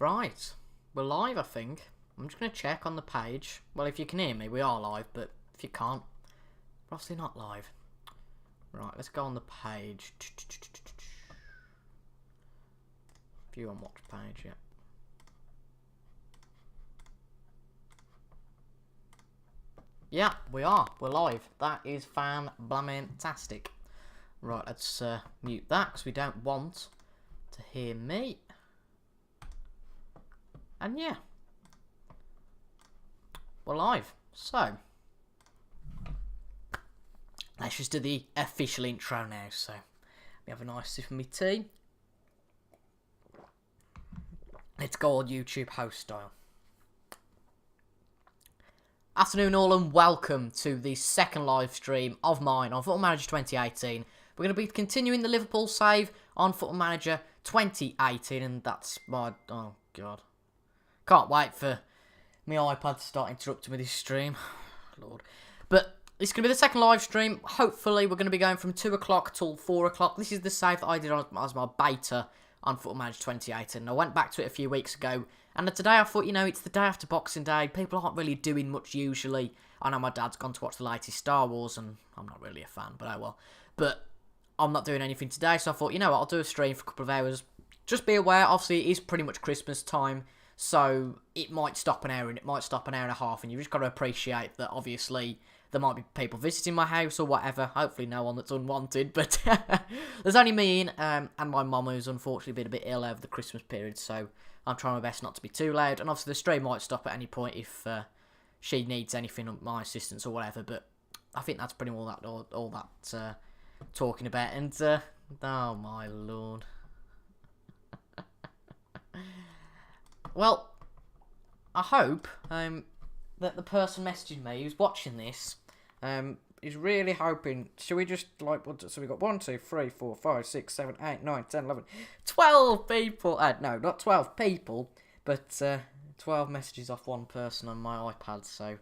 Right, we're live, I think. I'm just going to check on the page. Well, if you can hear me, we are live, but if you can't, we're obviously not live. Right, let's go on the page. View on watch page, yeah. Yeah, we are. We're live. That is fan-blammin-tastic. Right, let's mute that because we don't want to hear me. And yeah, we're live. So, let's just do the official intro now. So, we have a nice sip of my tea. Let's go on YouTube host style. Afternoon all and welcome to the second live stream of mine on Football Manager 2018. We're going to be continuing the Liverpool save on Football Manager 2018, and that's my... oh god. Can't wait for my iPad to start interrupting with this stream. Lord. But it's going to be the second live stream. Hopefully we're going to be going from 2 o'clock till 4 o'clock. This is the save that I did as my beta on Football Manager 2018. I went back to it a few weeks ago. And today I thought, you know, it's the day after Boxing Day. People aren't really doing much usually. I know my dad's gone to watch the latest Star Wars, and I'm not really a fan, but oh well. But I'm not doing anything today, so I thought, you know what, I'll do a stream for a couple of hours. Just be aware, obviously it is pretty much Christmas time, so it might stop an hour and it might stop an hour and a half, and you've just got to appreciate that obviously there might be people visiting my house or whatever. Hopefully no one that's unwanted, but there's only me and my mum who's unfortunately been a bit ill over the Christmas period, so I'm trying my best not to be too loud, and obviously the stream might stop at any point if she needs anything, my assistance or whatever, but I think that's pretty much all that talking about, and oh my lord. Well, I hope that the person messaging me who's watching this is really hoping. Should we just like so we got 1, 2, 3, 4, 5, 6, 7, 8, 9, 10, 11, 12 people. No, not 12 people, but 12 messages off one person on my iPad. So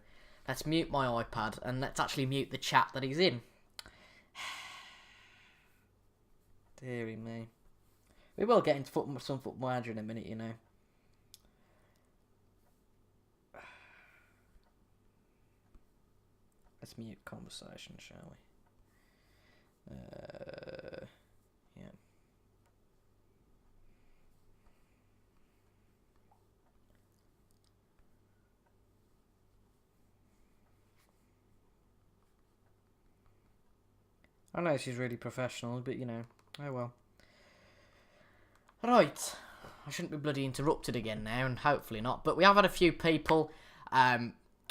let's mute my iPad and let's actually mute the chat that he's in. Deary me. We will get into some Football Manager in a minute, you know. Let's mute conversation, shall we? Yeah. I know she's really professional, but you know, oh well. Right, I shouldn't be bloody interrupted again now, and hopefully not, but we have had a few people.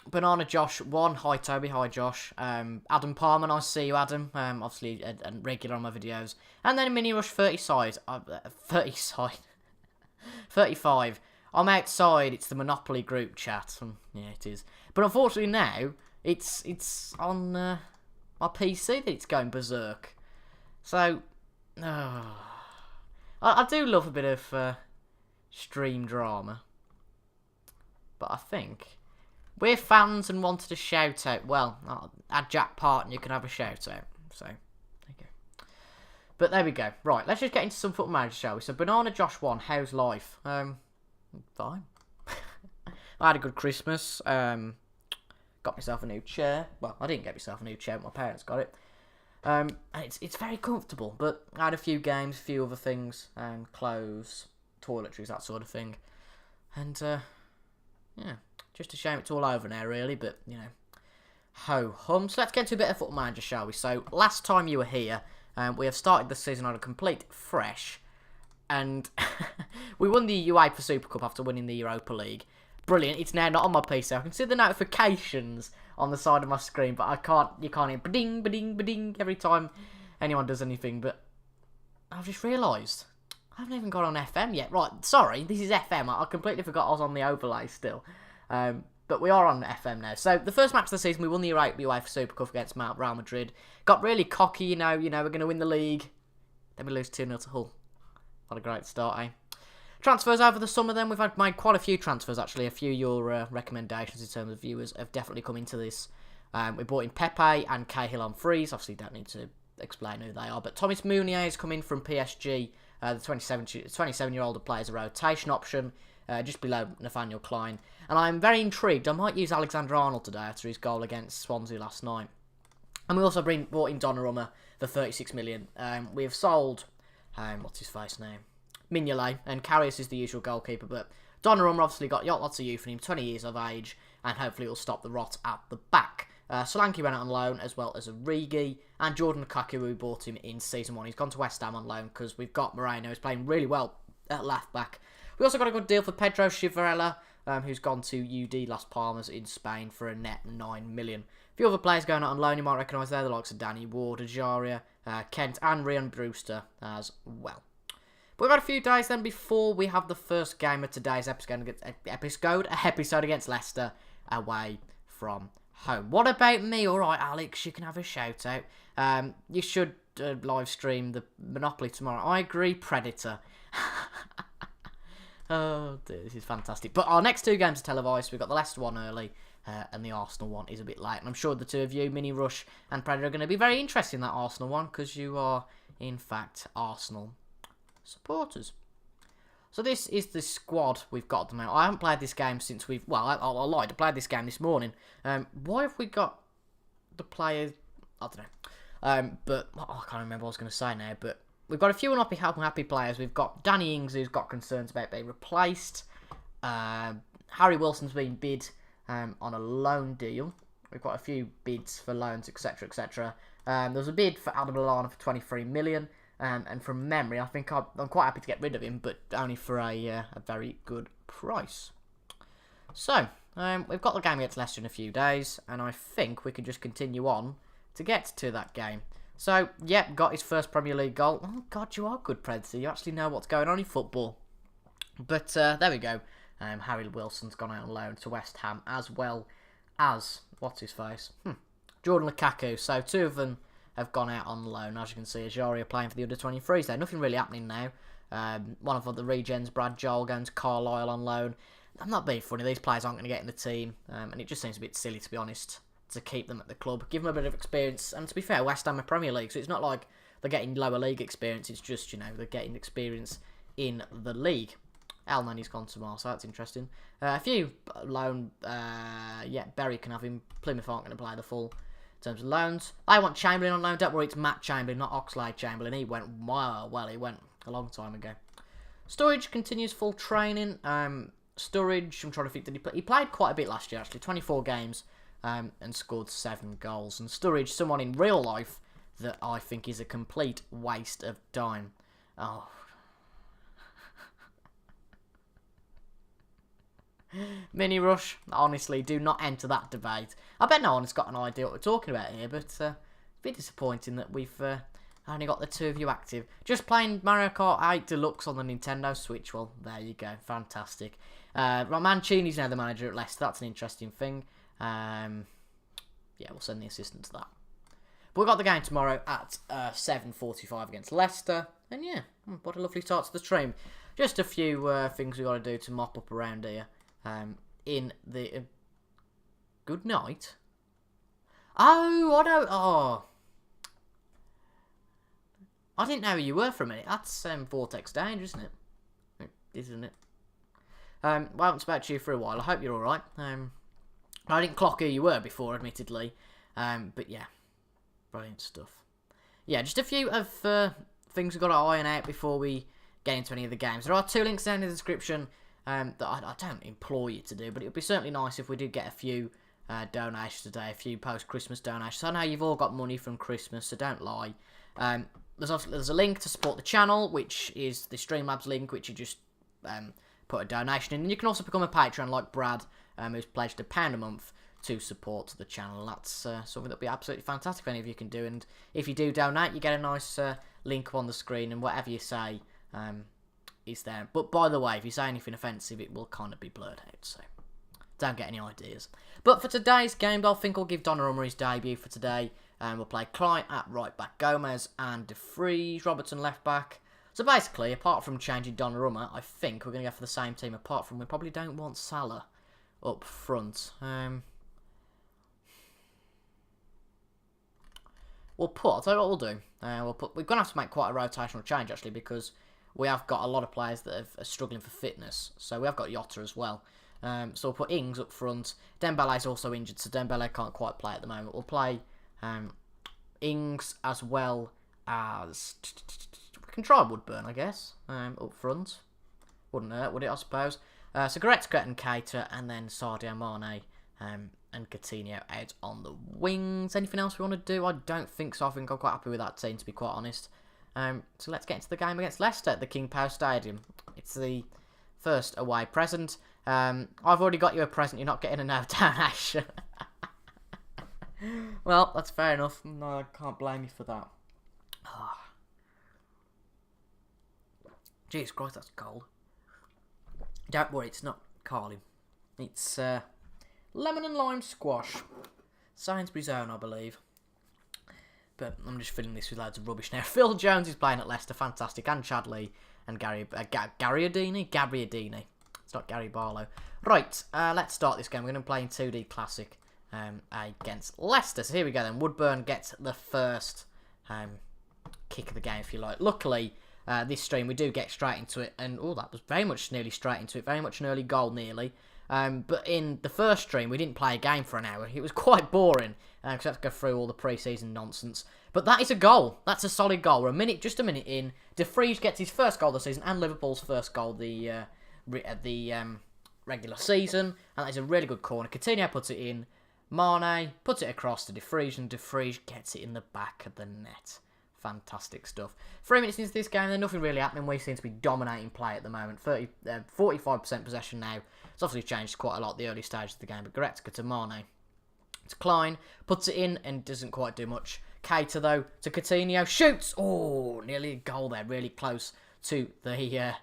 Banana Josh 1, hi Toby, hi Josh. Adam Palmer, I see you Adam, obviously a regular on my videos. And then Mini Rush 35. I'm outside, it's the Monopoly group chat. Yeah, it is. But unfortunately now, it's on my PC that it's going berserk. So, I do love a bit of stream drama. But I think we're fans and wanted a shout out. Well, add Jack Parton, you can have a shout out. So, there you go. But there we go. Right, let's just get into some Football Manager, shall we? So, Banana Josh 1, how's life? Fine. I had a good Christmas. Got myself a new chair. Well, I didn't get myself a new chair, but my parents got it. And it's very comfortable. But I had a few games, a few other things, clothes, toiletries, that sort of thing. And yeah. Just a shame it's all over now, really, but, you know, ho-hum. So let's get into a bit of Football Manager, shall we? So, last time you were here, we have started the season on a complete fresh, and we won the UEFA Super Cup after winning the Europa League. Brilliant. It's now not on my PC. I can see the notifications on the side of my screen, but you can't hear ba-ding, ba-ding, ba-ding every time anyone does anything, but I've just realised I haven't even got on FM yet. Right, sorry, this is FM. I completely forgot I was on the overlay still. But we are on FM now. So, the first match of the season, we won the UEFA Super Cup against Real Madrid. Got really cocky, you know, we're going to win the league. Then we lose 2-0 to Hull. What a great start, eh? Transfers over the summer then. We've made quite a few transfers, actually. A few of your recommendations in terms of viewers have definitely come into this. We brought in Pepe and Cahill on frees. Obviously, don't need to explain who they are. But Thomas Meunier is coming from PSG. The 27-year-old plays a rotation option just below Nathaniel Klein. And I'm very intrigued. I might use Alexander-Arnold today after his goal against Swansea last night. And we also brought in Donnarumma for 36 million. We have sold, what's his face name? Mignolet, and Karius is the usual goalkeeper. But Donnarumma obviously got lots of youth in him, 20 years of age, and hopefully it will stop the rot at the back. Solanke went out on loan, as well as Origi, and Jordan Lukaku, who we bought him in Season 1. He's gone to West Ham on loan, because we've got Moreno, who's playing really well at left-back. We also got a good deal for Pedro Chivarella, who's gone to UD Las Palmas in Spain for a net 9 million. A few other players going out on loan you might recognise there, the likes of Danny Ward, Ajaria, Kent, and Ryan Brewster as well. But we've got a few days then before we have the first game of today's episode against Leicester away from home. What about me? Alright, Alex, you can have a shout out. You should live stream the Monopoly tomorrow. I agree, Predator. Oh dear, this is fantastic. But our next two games are televised. We've got the Leicester one early, and the Arsenal one is a bit late. And I'm sure the two of you, Mini Rush and Predator, are going to be very interested in that Arsenal one, because you are, in fact, Arsenal supporters. So this is the squad we've got at the moment. I haven't played this game since we've... Well, I lied. I played this game this morning. Why have we got the players... I don't know. But I can't remember what I was going to say now. But we've got a few unhappy players. We've got Danny Ings, who's got concerns about being replaced. Harry Wilson's been bid on a loan deal. We've got a few bids for loans, etc., etc. There was a bid for Adam Lallana for 23 million. And from memory, I think I'm quite happy to get rid of him, but only for a very good price. So, we've got the game against Leicester in a few days, and I think we can just continue on to get to that game. So, yep, got his first Premier League goal. Oh, God, you are good, Predator. You actually know what's going on in football. But there we go. Harry Wilson's gone out on loan to West Ham, as well as, what's his face? Jordan Lukaku. So, two of them have gone out on loan. As you can see, Ajaria playing for the under-23s there. Nothing really happening now. One of the regens, Brad Joel, going to Carlisle on loan. I'm not being funny. These players aren't going to get in the team. And it just seems a bit silly, to be honest, to keep them at the club. Give them a bit of experience. And to be fair, West Ham are Premier League, so it's not like they're getting lower league experience. It's just, they're getting experience in the league. Al Nani's gone to Mars, so that's interesting. A few loan... Berry can have him. Plymouth aren't going to play the full... In terms of loans, I want Chamberlain on loan. Don't worry, it's Matt Chamberlain, not Oxlade-Chamberlain. He went he went a long time ago. Sturridge continues full training. Sturridge, I'm trying to think, did he play? He played quite a bit last year, actually, 24 games, and scored 7 goals. And Sturridge, someone in real life that I think is a complete waste of time. Oh. Mini Rush, honestly, do not enter that debate. I bet no one's got an idea what we're talking about here, but it's a bit disappointing that we've only got the two of you active. Just playing Mario Kart 8 Deluxe on the Nintendo Switch. Well, there you go. Fantastic. Mancini's now the manager at Leicester. That's an interesting thing. Yeah, we'll send the assistant to that. But we've got the game tomorrow at 7:45 against Leicester. And yeah, what a lovely start to the stream. Just a few things we've got to do to mop up around here. In the... Good night. Oh, I know... Oh. I didn't know who you were for a minute. That's Vortex Danger, isn't it? Isn't it? Well, I haven't spoken to you for a while. I hope you're alright. I didn't clock who you were before, admittedly. But yeah. Brilliant stuff. Yeah, just a few of things we've got to iron out before we get into any of the games. There are 2 links down in the description that I don't implore you to do, but it would be certainly nice if we did get a few donations today, a few post-Christmas donations. I know you've all got money from Christmas, so don't lie. There's a link to support the channel, which is the Streamlabs link, which you just put a donation in. And you can also become a patron like Brad, who's pledged £1 a month to support the channel. That's something that would be absolutely fantastic if any of you can do. And if you do donate, you get a nice link on the screen, and whatever you say is there. But by the way, if you say anything offensive, it will kind of be blurred out, so don't get any ideas. But for today's game, I think I'll give Donnarumma his debut for today. We'll play Klein at right back, Gomez and De Vries, Robertson left back. So basically, apart from changing Donnarumma, I think we're going to go for the same team, apart from we probably don't want Salah up front. I'll tell you what we'll do. We're going to have to make quite a rotational change, actually, because we have got a lot of players that are struggling for fitness. So we have got Jota as well. So we'll put Ings up front. Dembele's also injured, so Dembele can't quite play at the moment. We'll play Ings as well as... We can try Woodburn, I guess, up front. Wouldn't hurt, would it, I suppose? So Goretzka and Keita, and then Sadio Mane and Coutinho out on the wings. Anything else we want to do? I don't think so. I think I'm quite happy with that team, to be quite honest. So let's get into the game against Leicester at the King Power Stadium. It's the first away present. I've already got you a present. You're not getting a no donation. Well, that's fair enough. No, I can't blame you for that. Oh. Jeez Christ, that's cold. Don't worry, it's not Carling. It's lemon and lime squash. Sainsbury's own, I believe. But I'm just filling this with loads of rubbish now. Phil Jones is playing at Leicester, fantastic. And Chadley and Gabbiadini. It's not Gary Barlow. Right, let's start this game. We're going to play in 2D Classic against Leicester. So here we go then. Woodburn gets the first kick of the game, if you like. Luckily, this stream, we do get straight into it. And, oh, that was very much nearly straight into it. Very much an early goal, nearly. But in the first stream, we didn't play a game for an hour. It was quite boring, because we had to go through all the pre-season nonsense. But that is a goal. That's a solid goal. We're just a minute in. De Vries gets his first goal of the season, and Liverpool's first goal the regular season. And that is a really good corner. Coutinho puts it in. Mane puts it across to De Vries, and De Vries gets it in the back of the net. Fantastic stuff. 3 minutes into this game, there's nothing really happening. We seem to be dominating play at the moment. 45% possession now. It's obviously changed quite a lot the early stages of the game. But Goretzka to Mane. To Klein. Puts it in and doesn't quite do much. Keita, though, to Coutinho. Shoots! Oh, nearly a goal there. Really close to the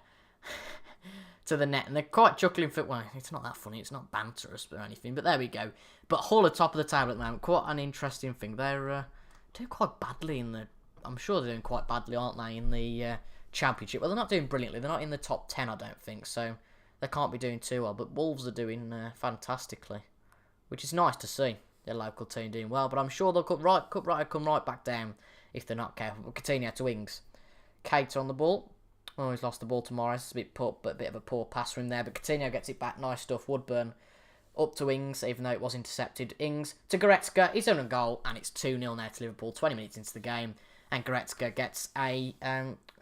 to the net. And they're quite chuckling for... Well, it's not that funny. It's not banterous or anything. But there we go. But Hull are top of the table at the moment. Quite an interesting thing. They're doing quite badly in the... I'm sure they're doing quite badly, aren't they, in the Championship? Well, they're not doing brilliantly. They're not in the top 10, I don't think, so they can't be doing too well. But Wolves are doing fantastically, which is nice to see. Their local team doing well, but I'm sure they'll come right back down if they're not careful. Coutinho to Ings. Keita on the ball. Oh, he's lost the ball to Morris. It's a bit of a poor pass from there, but Coutinho gets it back. Nice stuff. Woodburn up to Ings, even though it was intercepted. Ings to Goretzka. He's on a goal, and it's 2-0 now to Liverpool, 20 minutes into the game. And Goretzka gets a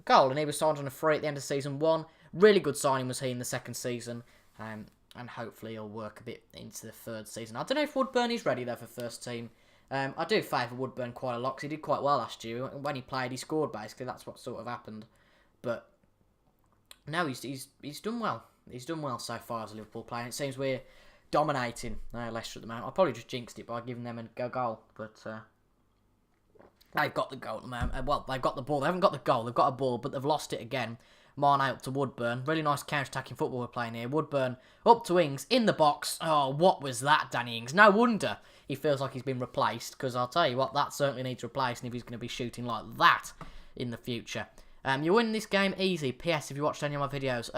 goal, and he was signed on a free at the end of season 1. Really good signing was he in the second season, and hopefully he'll work a bit into the third season. I don't know if Woodburn is ready though for first team. I do favour Woodburn quite a lot because he did quite well last year. When he played, he scored basically. That's what sort of happened. But no, he's done well. He's done well so far as a Liverpool player. It seems we're dominating Leicester at the moment. I probably just jinxed it by giving them a goal, but. They've got the goal at the moment. Well, they've got the ball. They haven't got the goal. They've got a ball, but they've lost it again. Mane up to Woodburn. Really nice counter-attacking football we're playing here. Woodburn up to Ings in the box. Oh, what was that, Danny Ings? No wonder he feels like he's been replaced, because I'll tell you what, that certainly needs replacing if he's going to be shooting like that in the future. You win this game easy. P.S. If you watched any of my videos.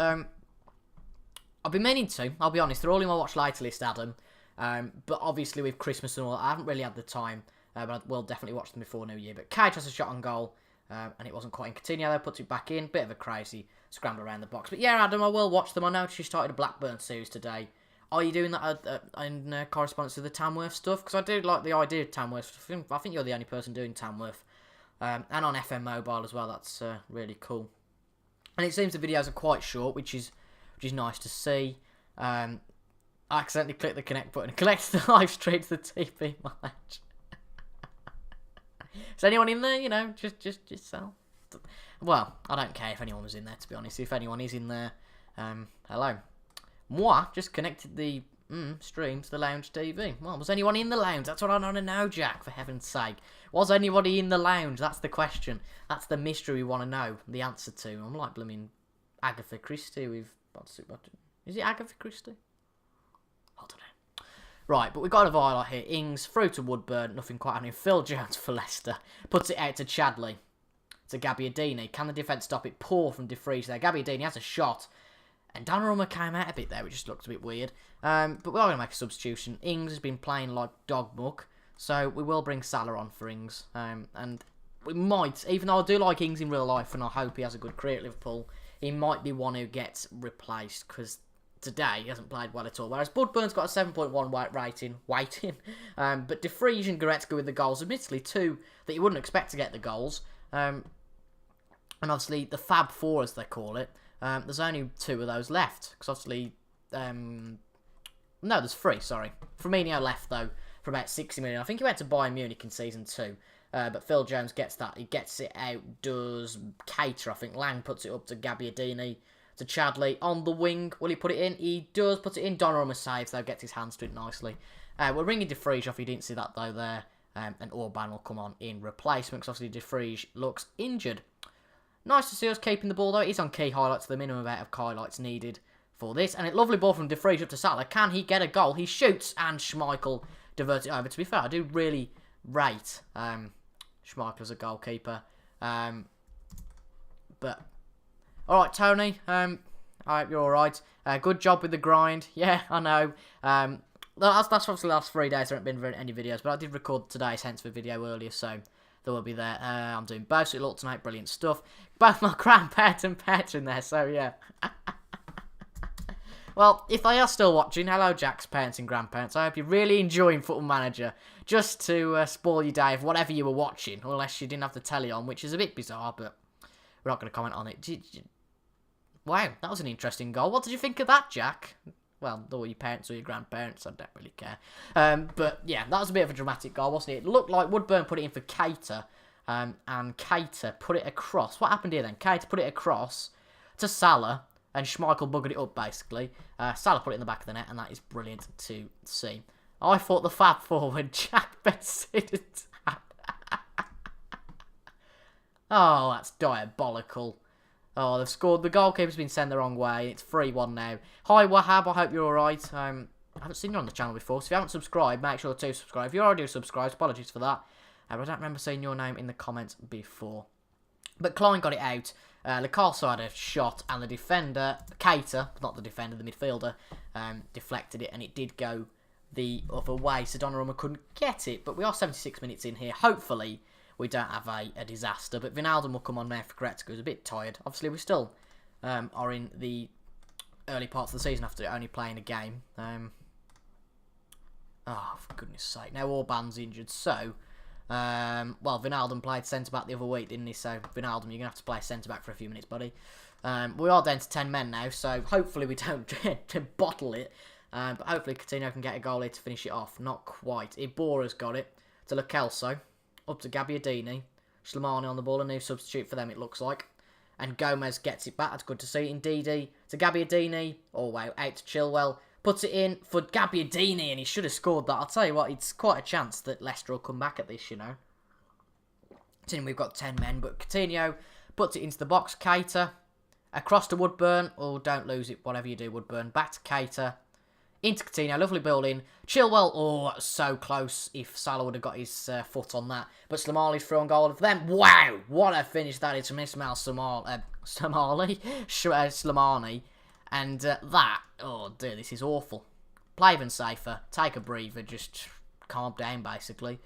I've been meaning to. I'll be honest. They're all in my watch later list, Adam. But obviously with Christmas and all, I haven't really had the time. But I will definitely watch them before New Year. But Keita has a shot on goal, and it wasn't quite in. Coutinho, though, puts it back in. Bit of a crazy scramble around the box. But yeah, Adam, I will watch them. I noticed you started a Blackburn series today. Are you doing that in correspondence with the Tamworth stuff? Because I do like the idea of Tamworth. I think you're the only person doing Tamworth. And on FM Mobile as well. That's really cool. And it seems the videos are quite short, which is nice to see. I accidentally clicked the connect button and connected the live stream to the TV match. Is anyone in there? You know, just sell. Well, I don't care if anyone was in there, to be honest. If anyone is in there, hello. Moi just connected the stream to the lounge TV. Well, was anyone in the lounge? That's what I want to know, Jack, for heaven's sake. Was anybody in the lounge? That's the question. That's the mystery we want to know the answer to. I'm like blooming Agatha Christie with... Is it Agatha Christie? I don't know. Right, but we've got a highlight here. Ings through to Woodburn. Nothing quite happening. Phil Jones for Leicester. Puts it out to Chadley. To Gabbiadini. Can the defence stop it? Poor from De Vries there. Gabbiadini has a shot. And Donnarumma came out a bit there, which just looked a bit weird. But we are going to make a substitution. Ings has been playing like dog muck. So we will bring Salah on for Ings. And we might, even though I do like Ings in real life and I hope he has a good career at Liverpool, he might be one who gets replaced because today he hasn't played well at all. Whereas Budburn's got a 7.1 rating, but De Vrij and Goretzka with the goals, admittedly two that you wouldn't expect to get the goals. And obviously the Fab Four, as they call it, there's only two of those left. Because obviously, no, there's three, sorry. Firmino left, though, for about 60 million. I think he went to Bayern Munich in Season 2. But Phil Jones gets that. He gets it out, does Cater, I think. Lang puts it up to Gabbiadini, to Chadley. On the wing, will he put it in? He does put it in. Donnarumma saves, though, gets his hands to it nicely. We're ringing De Vrij off. You didn't see that, though, there. And Orban will come on in replacement, because obviously De Vrij looks injured. Nice to see us keeping the ball, though. It is on key highlights, the minimum amount of highlights needed for this. And a lovely ball from De Vrij up to Salah. Can he get a goal? He shoots, and Schmeichel diverts it over. To be fair, I do really rate Schmeichel as a goalkeeper. But, alright, Tony. I hope you're alright. Good job with the grind. Yeah, I know. That's obviously the last 3 days. There haven't been any videos, but I did record today's Hensford video earlier, so they will be there. I'm doing both, so it looked tonight. Brilliant stuff. Both my grandparents and pets in there, so yeah. Well, if they are still watching, hello Jack's parents and grandparents. I hope you're really enjoying Football Manager. Just to spoil your day of whatever you were watching, unless you didn't have the telly on, which is a bit bizarre, but we're not going to comment on it. Wow, that was an interesting goal. What did you think of that, Jack? Well, though your parents or your grandparents, I don't really care. But yeah, that was a bit of a dramatic goal, wasn't it? It looked like Woodburn put it in for Cater, and Cater put it across. What happened here then? Cater put it across to Salah, and Schmeichel buggered it up, basically. Salah put it in the back of the net, and that is brilliant to see. I thought the Fab forward, Jack Benson. Oh, that's diabolical. Oh, they've scored. The goalkeeper's been sent the wrong way. It's 3-1 now. Hi, Wahab. I hope you're alright. I haven't seen you on the channel before, so if you haven't subscribed, make sure to subscribe. If you're already subscribed, apologies for that. But I don't remember seeing your name in the comments before. But Klein got it out. Lacasse had a shot, and the defender, Cater, not the defender, the midfielder, deflected it, and it did go the other way, so Donnarumma couldn't get it. But we are 76 minutes in here. Hopefully, we don't have a disaster. But Wijnaldum will come on now for Goretzka, who's a bit tired. Obviously, we still are in the early parts of the season after only playing a game. Oh, for goodness sake. Now Orban's injured, so... well, Wijnaldum played centre-back the other week, didn't he? So, Wijnaldum, you're going to have to play centre-back for a few minutes, buddy. We are down to 10 men now, so hopefully we don't bottle it. But hopefully Coutinho can get a goal here to finish it off. Not quite. Ibura's got it to Lo Celso. Up to Gabbiadini. Slimani on the ball, a new substitute for them, it looks like. And Gomez gets it back. That's good to see. Ndidi to Gabbiadini. Oh, wow. Out to Chilwell. Puts it in for Gabbiadini, and he should have scored that. I'll tell you what, it's quite a chance that Leicester will come back at this, you know. We've got 10 men, but Coutinho puts it into the box. Cater across to Woodburn. Oh, don't lose it, whatever you do, Woodburn. Back to Cater. Into Coutinho, lovely build-in. Chilwell, oh, so close if Salah would have got his foot on that. But Slimani's through on goal for them. Wow, what a finish that is from Ismail Slimani. And that, oh dear, this is awful. Play even safer, take a breather, just calm down basically.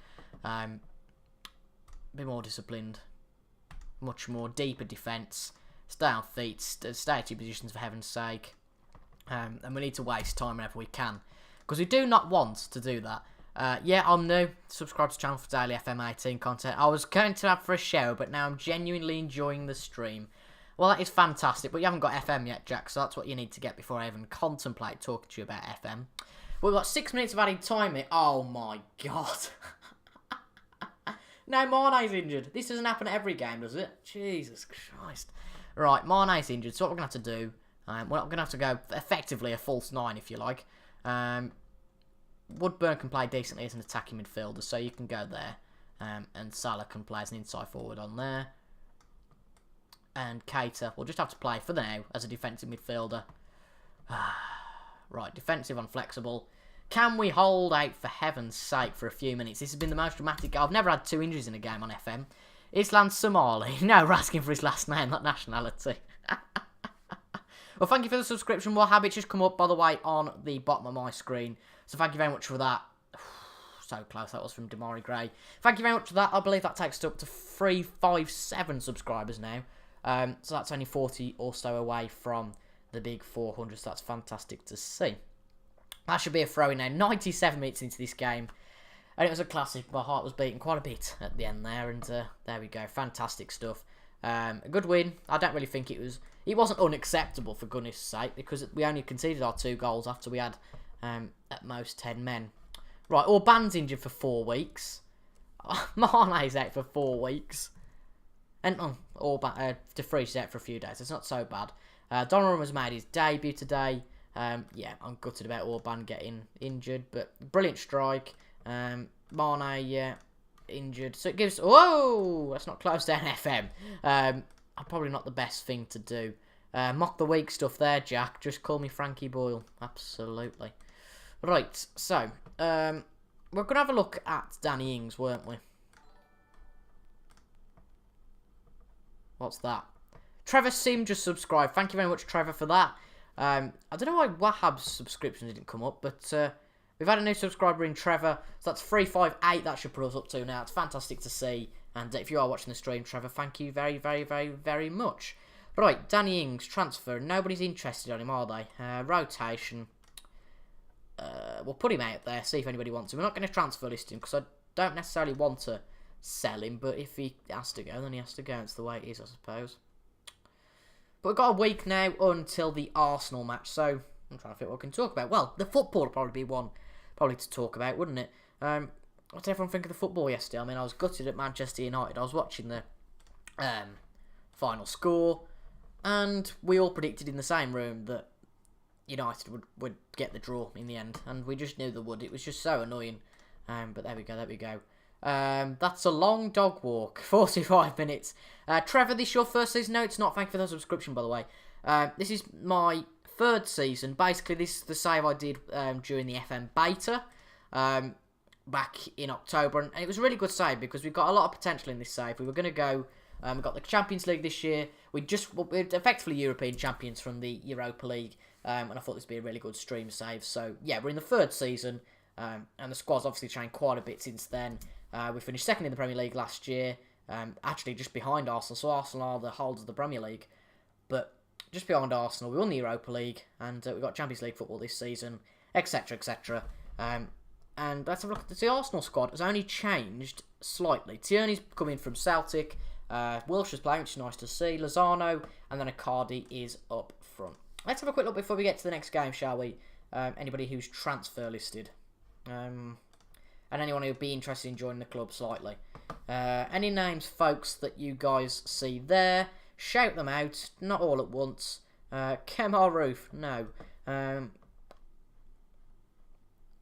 Be more disciplined. Much more deeper defence. Stay on feet, stay at your positions for heaven's sake. And we need to waste time whenever we can. Because we do not want to do that. Yeah, I'm new. Subscribe to the channel for daily FM18 content. I was going to have for a show, but now I'm genuinely enjoying the stream. Well, that is fantastic, but you haven't got FM yet, Jack, so that's what you need to get before I even contemplate talking to you about FM. We've got 6 minutes of added time here. Oh, my God. No, Mane's injured. This doesn't happen at every game, does it? Jesus Christ. Right, Mane's injured, so what we're going to have to do... we're not going to have to go effectively a false 9, if you like. Woodburn can play decently as an attacking midfielder, so you can go there. And Salah can play as an inside forward on there. And Cater will just have to play for now as a defensive midfielder. Right, defensive and flexible. Can we hold out for heaven's sake for a few minutes? This has been the most dramatic... I've never had 2 injuries in a game on FM. Islam Somali. No, we're asking for his last name, not nationality. Well, thank you for the subscription. What habits just come up, by the way, on the bottom of my screen. So thank you very much for that. so close that was from Damari Gray. Thank you very much for that. I believe that takes us up to 357 subscribers now. So that's only 40 or so away from the big 400. So that's fantastic to see. That should be a throw-in now. 97 minutes into this game. And it was a classic. My heart was beating quite a bit at the end there. And there we go. Fantastic stuff. A good win. I don't really think it wasn't unacceptable, for goodness sake, because we only conceded our 2 goals after we had at most 10 men. Right, Orban's injured for 4 weeks. Mane's out for 4 weeks. And De Vries is out for a few days. It's not so bad. Donnarumma's made his debut today. Yeah, I'm gutted about Orban getting injured, but brilliant strike. Mane, injured. So it gives... Whoa! Let's not close down FM. Probably not the best thing to do. Mock the week stuff there, Jack. Just call me Frankie Boyle. Absolutely. Right, so... we're going to have a look at Danny Ings, weren't we? What's that? Trevor Sim just subscribed. Thank you very much, Trevor, for that. I don't know why Wahab's subscription didn't come up, but we've had a new subscriber in Trevor. So that's 358. That should put us up to now. It's fantastic to see. And if you are watching the stream, Trevor, thank you very, very, very, very much. Right, Danny Ings, transfer. Nobody's interested on him, are they? Rotation. We'll put him out there, see if anybody wants him. We're not going to transfer list him because I don't necessarily want to sell him. But if he has to go, then he has to go. It's the way it is, I suppose. But we've got a week now until the Arsenal match, so I'm trying to think what we can talk about. Well, the football would probably be one to talk about, wouldn't it? What did everyone think of the football yesterday? I mean, I was gutted at Manchester United. I was watching the final score, and we all predicted in the same room that United would get the draw in the end, and we just knew they would. It was just so annoying. But there we go. That's a long dog walk. 45 minutes. Trevor, this your first season? No, it's not. Thank you for the subscription, by the way. This is my 3rd season. Basically, this is the save I did during the FM beta back in October. And it was a really good save because we've got a lot of potential in this save. We were going to go... we got the Champions League this year. We're effectively European champions from the Europa League. And I thought this would be a really good stream save. So, yeah, we're in the 3rd season. And the squad's obviously changed quite a bit since then. We finished 2nd in the Premier League last year. Actually, just behind Arsenal. So Arsenal are the holders of the Premier League. But just behind Arsenal, we won the Europa League. And we got Champions League football this season. Etc, etc. And let's have a look at the Arsenal squad. Has only changed slightly. Tierney's coming from Celtic. Wilshire's playing, which is nice to see. Lozano. And then Icardi is up front. Let's have a quick look before we get to the next game, shall we? Anybody who's transfer listed. And anyone who'd be interested in joining the club slightly. Any names, folks, that you guys see there, shout them out. Not all at once. Kemar Roof, no.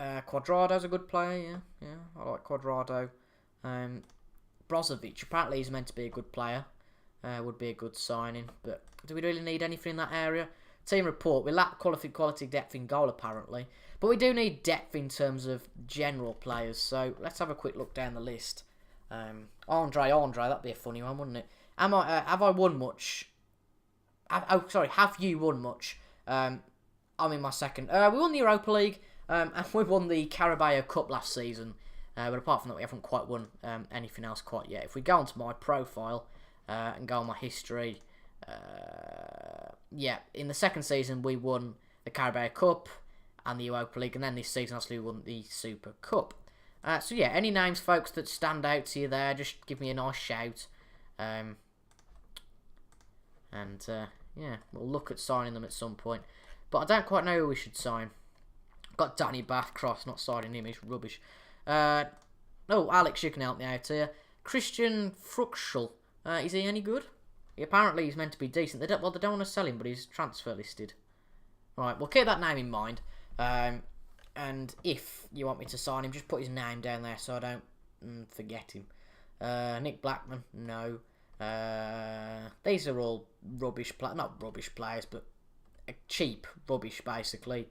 Quadrado's a good player, yeah, I like Quadrado. Brozovic, apparently he's meant to be a good player. Would be a good signing, but do we really need anything in that area? Team report, we lack quality depth in goal apparently, but we do need depth in terms of general players, so let's have a quick look down the list. Andre, that'd be a funny one, wouldn't it? Have I won much? Have you won much? I'm in my 2nd. We won the Europa League, and we won the Carabao Cup last season, but apart from that we haven't quite won anything else quite yet. If we go onto my profile and go on my history, yeah, in the 2nd season we won the Carabao Cup and the Europa League, and then this season obviously we won the Super Cup. So yeah, any names, folks, that stand out to you there, just give me a nice shout. Yeah, we'll look at signing them at some point. But I don't quite know who we should sign. Got Danny Bathcross, not signing him, he's rubbish. Oh, Alex, you can help me out here. Christian Fruchschel, is he any good? Apparently he's meant to be decent. They don't want to sell him, but he's transfer listed. Right, we'll keep that name in mind. And if you want me to sign him, just put his name down there so I don't forget him. Nick Blackman, no. These are all rubbish players. Not rubbish players, but cheap rubbish, basically.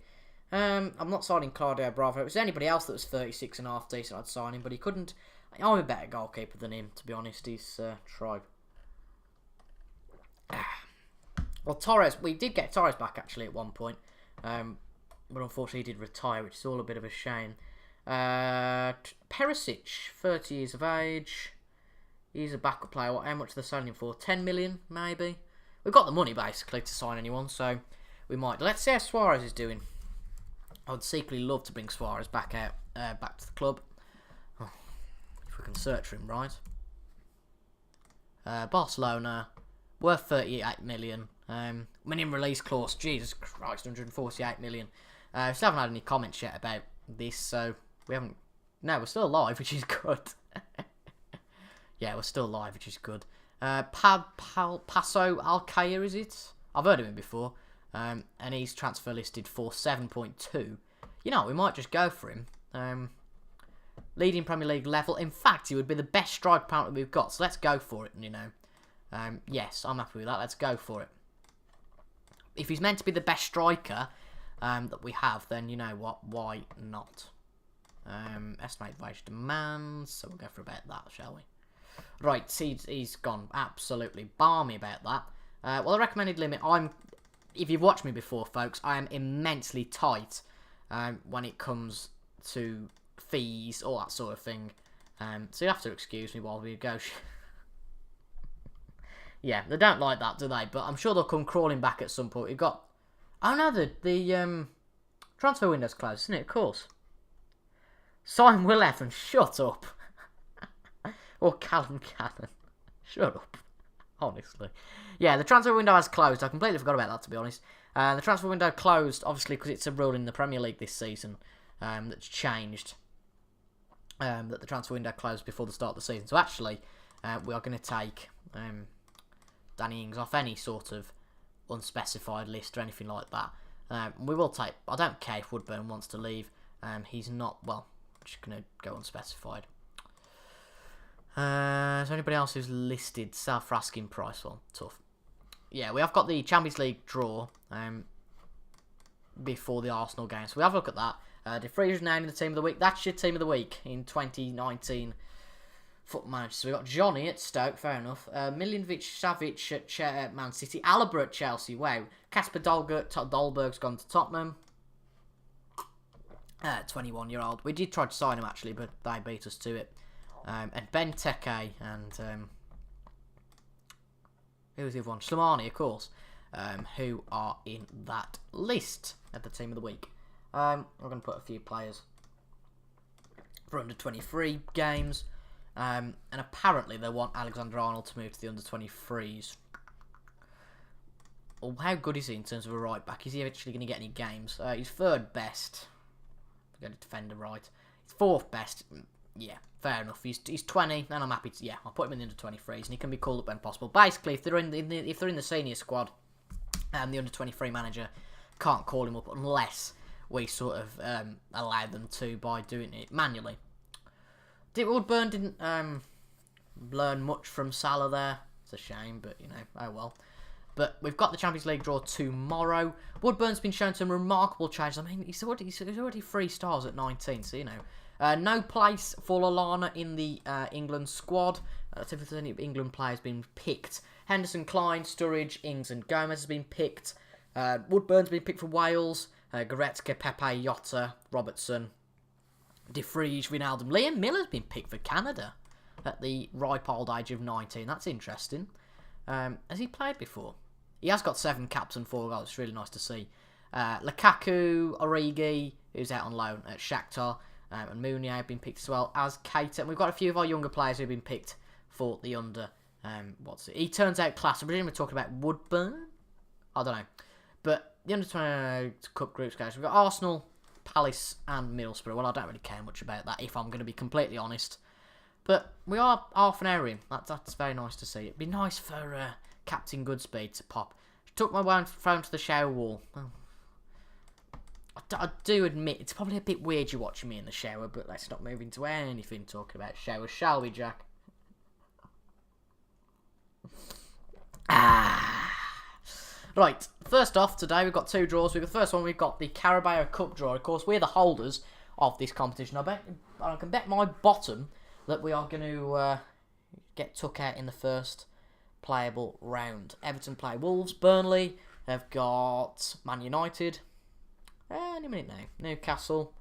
I'm not signing Claudio Bravo. If it was anybody else that was 36.5 decent, I'd sign him, but he couldn't. I'm a better goalkeeper than him, to be honest. He's tribe. Well, Torres, we did get Torres back actually at one point, but unfortunately he did retire, which is all a bit of a shame. Perisic, 30 years of age. He's a backup player. How much are they selling him for? 10 million, maybe? We've got the money, basically, to sign anyone, so we might. Let's see how Suarez is doing. I would secretly love to bring Suarez back to the club. Oh, if we can search for him, right? Barcelona, worth 38 million. Minimum release clause, Jesus Christ, 148 million. We still haven't had any comments yet about this, so we haven't. No, we're still live, which is good. Yeah, we're still live, which is good. Paso Alcaia, is it? I've heard of him before. And he's transfer listed for 7.2. You know, we might just go for him. Leading Premier League level. In fact, he would be the best striker apparently we've got. So let's go for it, you know. Yes, I'm happy with that. Let's go for it. If he's meant to be the best striker that we have, then you know what? Why not? Estimated wage demands. So we'll go for about that, shall we? Right, he's gone absolutely balmy about that. Well, the recommended limit, if you've watched me before, folks, I am immensely tight when it comes to fees, all that sort of thing. So you have to excuse me while we go. Yeah, they don't like that, do they? But I'm sure they'll come crawling back at some point. We've got... Oh, no, the transfer window's closed, isn't it? Of course. Simon Will Evans, shut up. Or Callum Cannon. Shut up. Honestly. Yeah, the transfer window has closed. I completely forgot about that, to be honest. The transfer window closed, obviously, because it's a rule in the Premier League this season that's changed. That the transfer window closed before the start of the season. So, actually, we are going to take Danny Ings off any sort of unspecified list or anything like that. We will take... I don't care if Woodburn wants to leave. He's not... Well, just going to go unspecified. Is there anybody else who's listed South asking price? Well, tough. Yeah, we have got the Champions League draw before the Arsenal game. So we have a look at that. De Vrij naming the team of the week. That's your team of the week in 2019 Football Manager. So we've got Johnny at Stoke, fair enough. Milinkovic Savic at Man City. Alaba at Chelsea, wow. Kasper Dolberg's gone to Tottenham. 21-year-old. We did try to sign him actually, but they beat us to it. And Ben Teke and who was the other one? Slimani, of course, who are in that list at the team of the week. We're going to put a few players for under 23 games, and apparently they want Alexander Arnold to move to the under 23s. Well, how good is he in terms of a right back? Is he actually going to get any games? He's third best. We're going to defender right. He's fourth best. Yeah, fair enough. He's 20, and I'm happy to. Yeah, I'll put him in the under 23s, and he can be called up when possible. Basically, if they're in the senior squad, and the under 23 manager can't call him up unless we sort of allow them to by doing it manually. Woodburn didn't learn much from Salah there. It's a shame, but you know, oh well. But we've got the Champions League draw tomorrow. Woodburn's been shown some remarkable changes. I mean, he's already 3 stars at 19, so you know. No place for Lallana in the England squad. Let's see if there's any England players been picked. Henderson, Klein, Sturridge, Ings and Gomez has been picked. Woodburn's been picked for Wales. Goretzka, Pepe, Jota, Robertson, De Vrij, Wijnaldum. Liam Miller's been picked for Canada at the ripe old age of 19. That's interesting. Has he played before? He has got 7 caps and 4 goals. It's really nice to see. Lukaku, Origi, who's out on loan at Shakhtar. And Mounier have been picked as well as Keita. And we've got a few of our younger players who've been picked for the under. He turns out class. I presume we're talking about Woodburn? I don't know. But the under 20 cup groups, guys. We've got Arsenal, Palace, and Middlesbrough. Well, I don't really care much about that, if I'm going to be completely honest. But we are half an hour in. That's very nice to see. It'd be nice for Captain Goodspeed to pop. Took my phone to the shower wall. Oh. I do admit, it's probably a bit weird you watching me in the shower, but let's not move into anything talking about showers, shall we, Jack? Right, first off, today we've got 2 draws. The first one, we've got the Carabao Cup draw. Of course, we're the holders of this competition. I can bet my bottom that we are going to get took out in the first playable round. Everton play Wolves. Burnley have got Man United. Any minute now. Newcastle.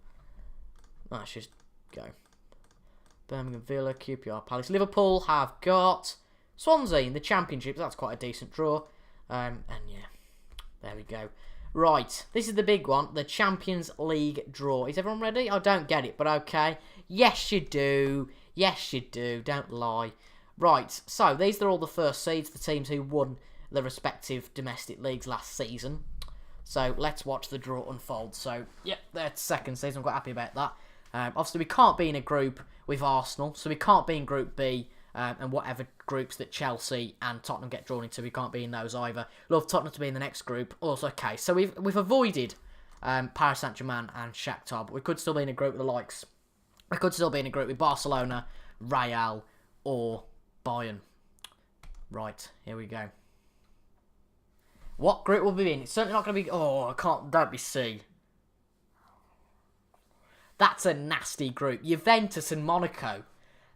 Oh, it's just go. Birmingham, Villa, QPR, Palace. Liverpool have got Swansea in the Championship. That's quite a decent draw. And yeah, there we go. Right, this is the big one, the Champions League draw. Is everyone ready? I don't get it, but okay. Yes, you do. Yes, you do. Don't lie. Right, so these are all the first seeds, the teams who won the respective domestic leagues last season. So let's watch the draw unfold. So, yep, that's second season. I'm quite happy about that. Obviously, we can't be in a group with Arsenal, so we can't be in Group B. And whatever groups that Chelsea and Tottenham get drawn into, we can't be in those either. Love Tottenham to be in the next group. Also, okay, so we've avoided Paris Saint-Germain and Shakhtar, but we could still be in a group with the likes. We could still be in a group with Barcelona, Real, or Bayern. Right, here we go. What group will we be in? It's certainly not going to be... Oh, I can't... Don't be C. That's a nasty group. Juventus and Monaco.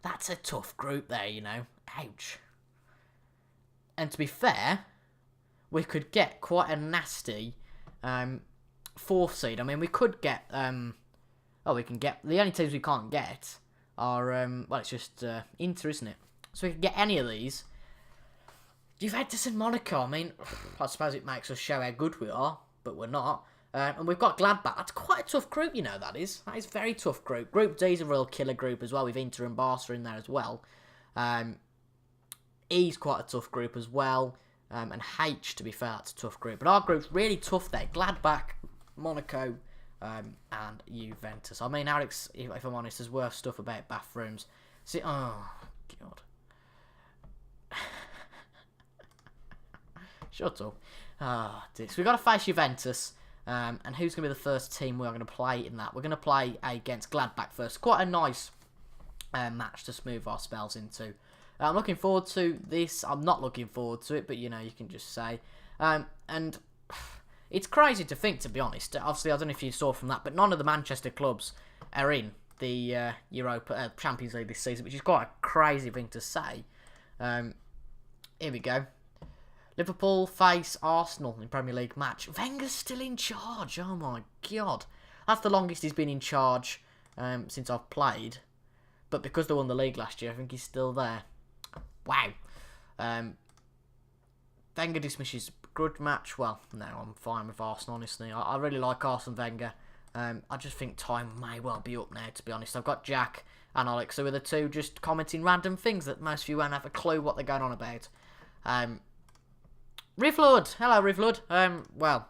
That's a tough group there, you know. Ouch. And to be fair, we could get quite a nasty fourth seed. I mean, we could get... we can get... The only teams we can't get are... well, it's just Inter, isn't it? So we can get any of these. Juventus and Monaco. I mean, I suppose it makes us show how good we are, but we're not. And we've got Gladbach. That's quite a tough group, you know, that is. That is a very tough group. Group D is a real killer group as well, with Inter and Barca in there as well. E's quite a tough group as well. And H, to be fair, that's a tough group. But our group's really tough there. Gladbach, Monaco, and Juventus. I mean, Alex, if I'm honest, there's worse stuff about bathrooms. See, oh, God. Shut up. So we've got to face Juventus. And who's going to be the first team we are going to play in that? We're going to play against Gladbach first. Quite a nice match to smooth our spells into. I'm looking forward to this. I'm not looking forward to it, but, you know, you can just say. And it's crazy to think, to be honest. Obviously, I don't know if you saw from that, but none of the Manchester clubs are in the Europa Champions League this season, which is quite a crazy thing to say. Here we go. Liverpool face Arsenal in Premier League match. Wenger's still in charge. Oh my God. That's the longest he's been in charge since I've played. But because they won the league last year, I think he's still there. Wow. Wenger dismisses good match. Well, no, I'm fine with Arsenal, honestly. I really like Arsene Wenger. I just think time may well be up now, to be honest. I've got Jack and Alex, who are the two just commenting random things that most of you won't have a clue what they're going on about. Rivlord, hello Rivlord. Well,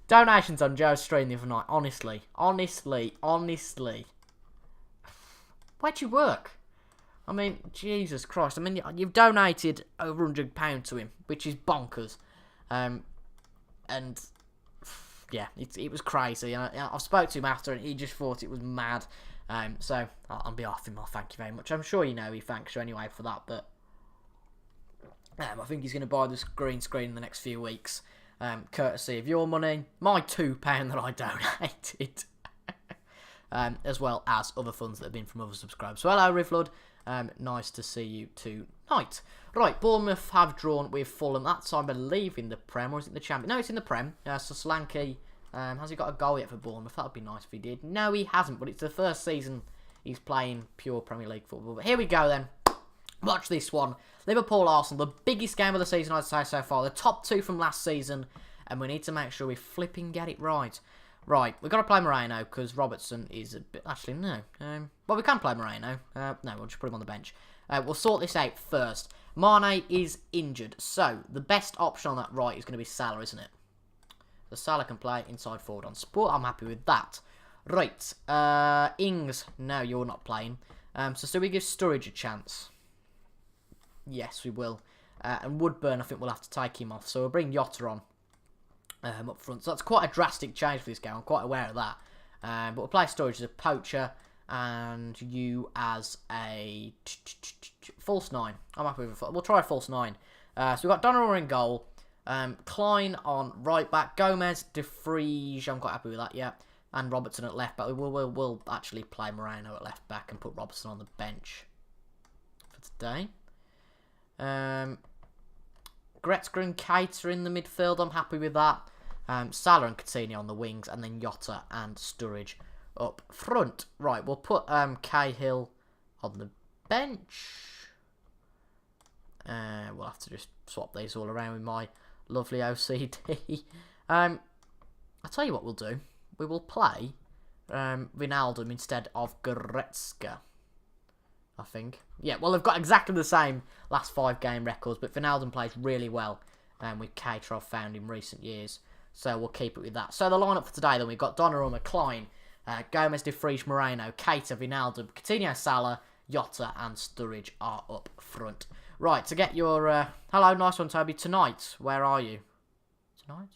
donations on Joe's stream the other night. Honestly, where'd you work? I mean, Jesus Christ. I mean, you've donated over £100 to him, which is bonkers. And yeah, it was crazy. I spoke to him after, and he just thought it was mad. So on behalf of him, I'll thank you very much. I'm sure you know he thanks you anyway for that, but. I think he's going to buy this green screen in the next few weeks, courtesy of your money, my £2 that I donated, as well as other funds that have been from other subscribers. So hello, Rivlord. Nice to see you tonight. Right, Bournemouth have drawn with Fulham. That's, I believe, in the Prem, or is it the Champions? No, it's in the Prem. So Solanke, has he got a goal yet for Bournemouth? That would be nice if he did. No, he hasn't, but it's the first season he's playing pure Premier League football. But here we go then. Watch this one. Liverpool-Arsenal, the biggest game of the season, I'd say, so far. The top two from last season, and we need to make sure we flipping get it right. Right, we've got to play Moreno, because Robertson is a bit... Actually, no. Well, we can play Moreno. No, we'll just put him on the bench. We'll sort this out first. Mane is injured, so the best option on that right is going to be Salah, isn't it? So Salah can play inside forward on sport. I'm happy with that. Right, Ings. No, you're not playing. So we give Sturridge a chance. Yes, we will. And Woodburn, I think we'll have to take him off. So we'll bring Jota on up front. So that's quite a drastic change for this game. I'm quite aware of that. But we'll play Sturridge as a poacher. And you as a false 9. I'm happy with it. We'll try a false 9. So we've got Donnarumma in goal. Klein on right back. Gomez, De Vrij. I'm quite happy with that, yeah. And Robertson at left back. We'll actually play Moreno at left back and put Robertson on the bench for today. Goretzka and Keita in the midfield. I'm happy with that. Salah and Coutinho on the wings, and then Jota and Sturridge up front. Right, we'll put Cahill on the bench. We'll have to just swap these all around with my lovely OCD. I'll tell you what we'll do. We will play Wijnaldum instead of Goretzka, I think. Yeah, well, they've got exactly the same last 5 game records, but Wijnaldum plays really well with Keita, I've found in recent years. So we'll keep it with that. So the lineup for today, then, we've got Donnarumma, Klein, Gomez, De Vrij, Moreno, Keita, Wijnaldum, Coutinho, Salah, Jota and Sturridge are up front. Right, to get your... hello, nice one, Toby. Tonight, where are you? Tonight?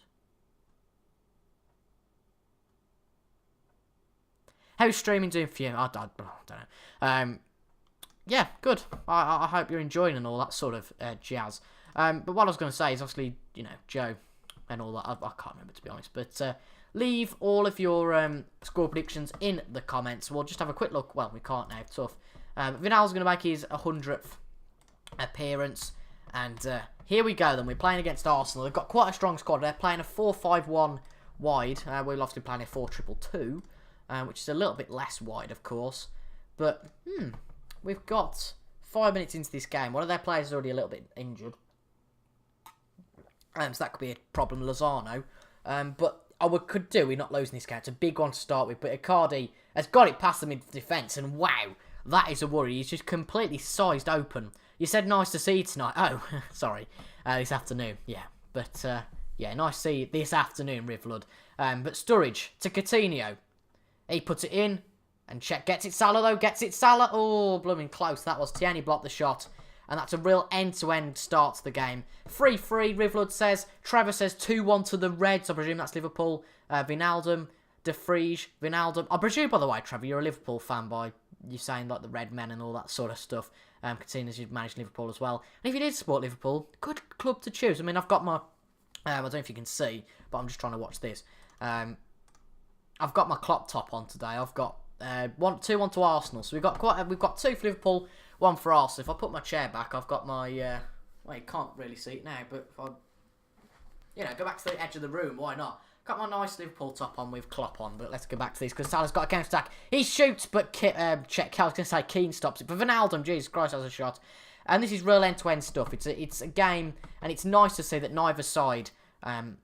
How's streaming doing for you? I don't know. Yeah, good. I hope you're enjoying and all that sort of jazz. But what I was going to say is, obviously, you know, Joe and all that. I can't remember, to be honest. But leave all of your score predictions in the comments. We'll just have a quick look. Well, we can't now. Tough. Vinal's going to make his 100th appearance. And here we go, then. We're playing against Arsenal. They've got quite a strong squad. They're playing a 4-5-1 wide. We're obviously playing a 4-2-2. Which is a little bit less wide, of course. But, we've got 5 minutes into this game. One of their players is already a little bit injured. So that could be a problem, Lozano. But we could do, we're not losing this game. It's a big one to start with. But Icardi has got it past the mid-defence. And wow, that is a worry. He's just completely sized open. You said nice to see you tonight. Oh, sorry. This afternoon, yeah. But, yeah, nice to see you this afternoon, Rivlud. But Sturridge to Coutinho. He puts it in, and gets it Salah, though, gets it Salah. Oh, blooming close, that was. Tierney blocked the shot, and that's a real end-to-end start to the game. 3-3, Rivlud says. Trevor says 2-1 to the Reds. I presume that's Liverpool. Wijnaldum, De Vrij, Wijnaldum. I presume, by the way, Trevor, you're a Liverpool fan by you saying, like, the Red Men and all that sort of stuff. Considering you've managed Liverpool as well. And if you did support Liverpool, good club to choose. I mean, I've got my... I don't know if you can see, but I'm just trying to watch this. I've got my Klopp top on today. I've got 2-1 to Arsenal. So we've got 2 for Liverpool, 1 for Arsenal. If I put my chair back, I've got my well, you can't really see it now, but if I go back to the edge of the room, why not? Got my nice Liverpool top on with Klopp on, but let's go back to this because Salah's got a counter attack. He shoots, but I was going to say Keane stops it. But Wijnaldum, Jesus Christ, has a shot. And this is real end-to-end stuff. It's a game, and it's nice to see that neither side going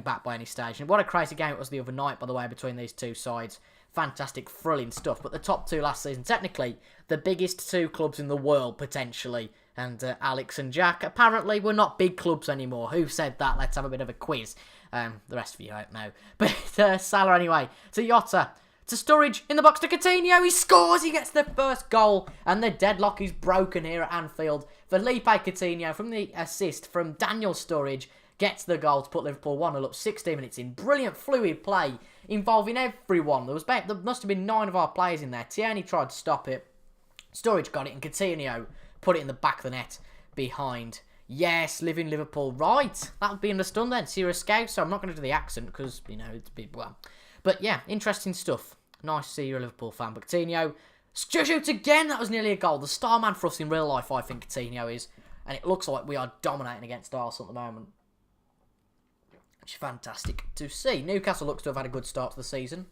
back by any stage. And what a crazy game it was the other night, by the way, between these two sides. Fantastic, thrilling stuff. But the top 2 last season, technically, the biggest 2 clubs in the world, potentially. And Alex and Jack, apparently, were not big clubs anymore. Who said that? Let's have a bit of a quiz. The rest of you don't know. But Salah, anyway, to Jota. To Sturridge, in the box to Coutinho, he scores, he gets the first goal, and the deadlock is broken here at Anfield. Felipe Coutinho, from the assist from Daniel Sturridge, gets the goal to put Liverpool 1-0 up 16 minutes in. Brilliant fluid play involving everyone. There must have been 9 of our players in there. Tierney tried to stop it. Sturridge got it, and Coutinho put it in the back of the net behind. Yes, live in Liverpool. Right, that would be understood then. So you're a scout, so I'm not going to do the accent because, you know, it's a bit, well. But yeah, interesting stuff. Nice to see you're a Liverpool fan. But Coutinho shoots again. That was nearly a goal. The star man for us in real life, I think Coutinho is. And it looks like we are dominating against Arsenal at the moment. Which is fantastic to see. Newcastle looks to have had a good start to the season.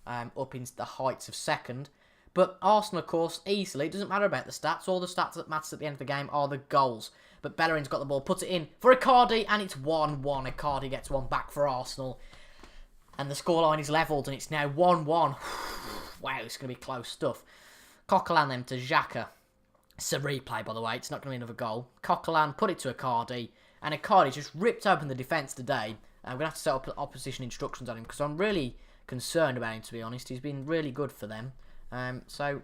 Up in the heights of second. But Arsenal, of course, easily. It doesn't matter about the stats. All the stats that matter at the end of the game are the goals. But Bellerin's got the ball, puts it in for Icardi, and it's 1-1. Icardi gets one back for Arsenal. And the scoreline is levelled, and it's now 1-1. Wow, it's going to be close stuff. Coquelin then to Xhaka. It's a replay, by the way. It's not going to be another goal. Coquelin put it to Icardi, and Icardi just ripped open the defence today. We're going to have to set up opposition instructions on him, because I'm really concerned about him, to be honest. He's been really good for them. So,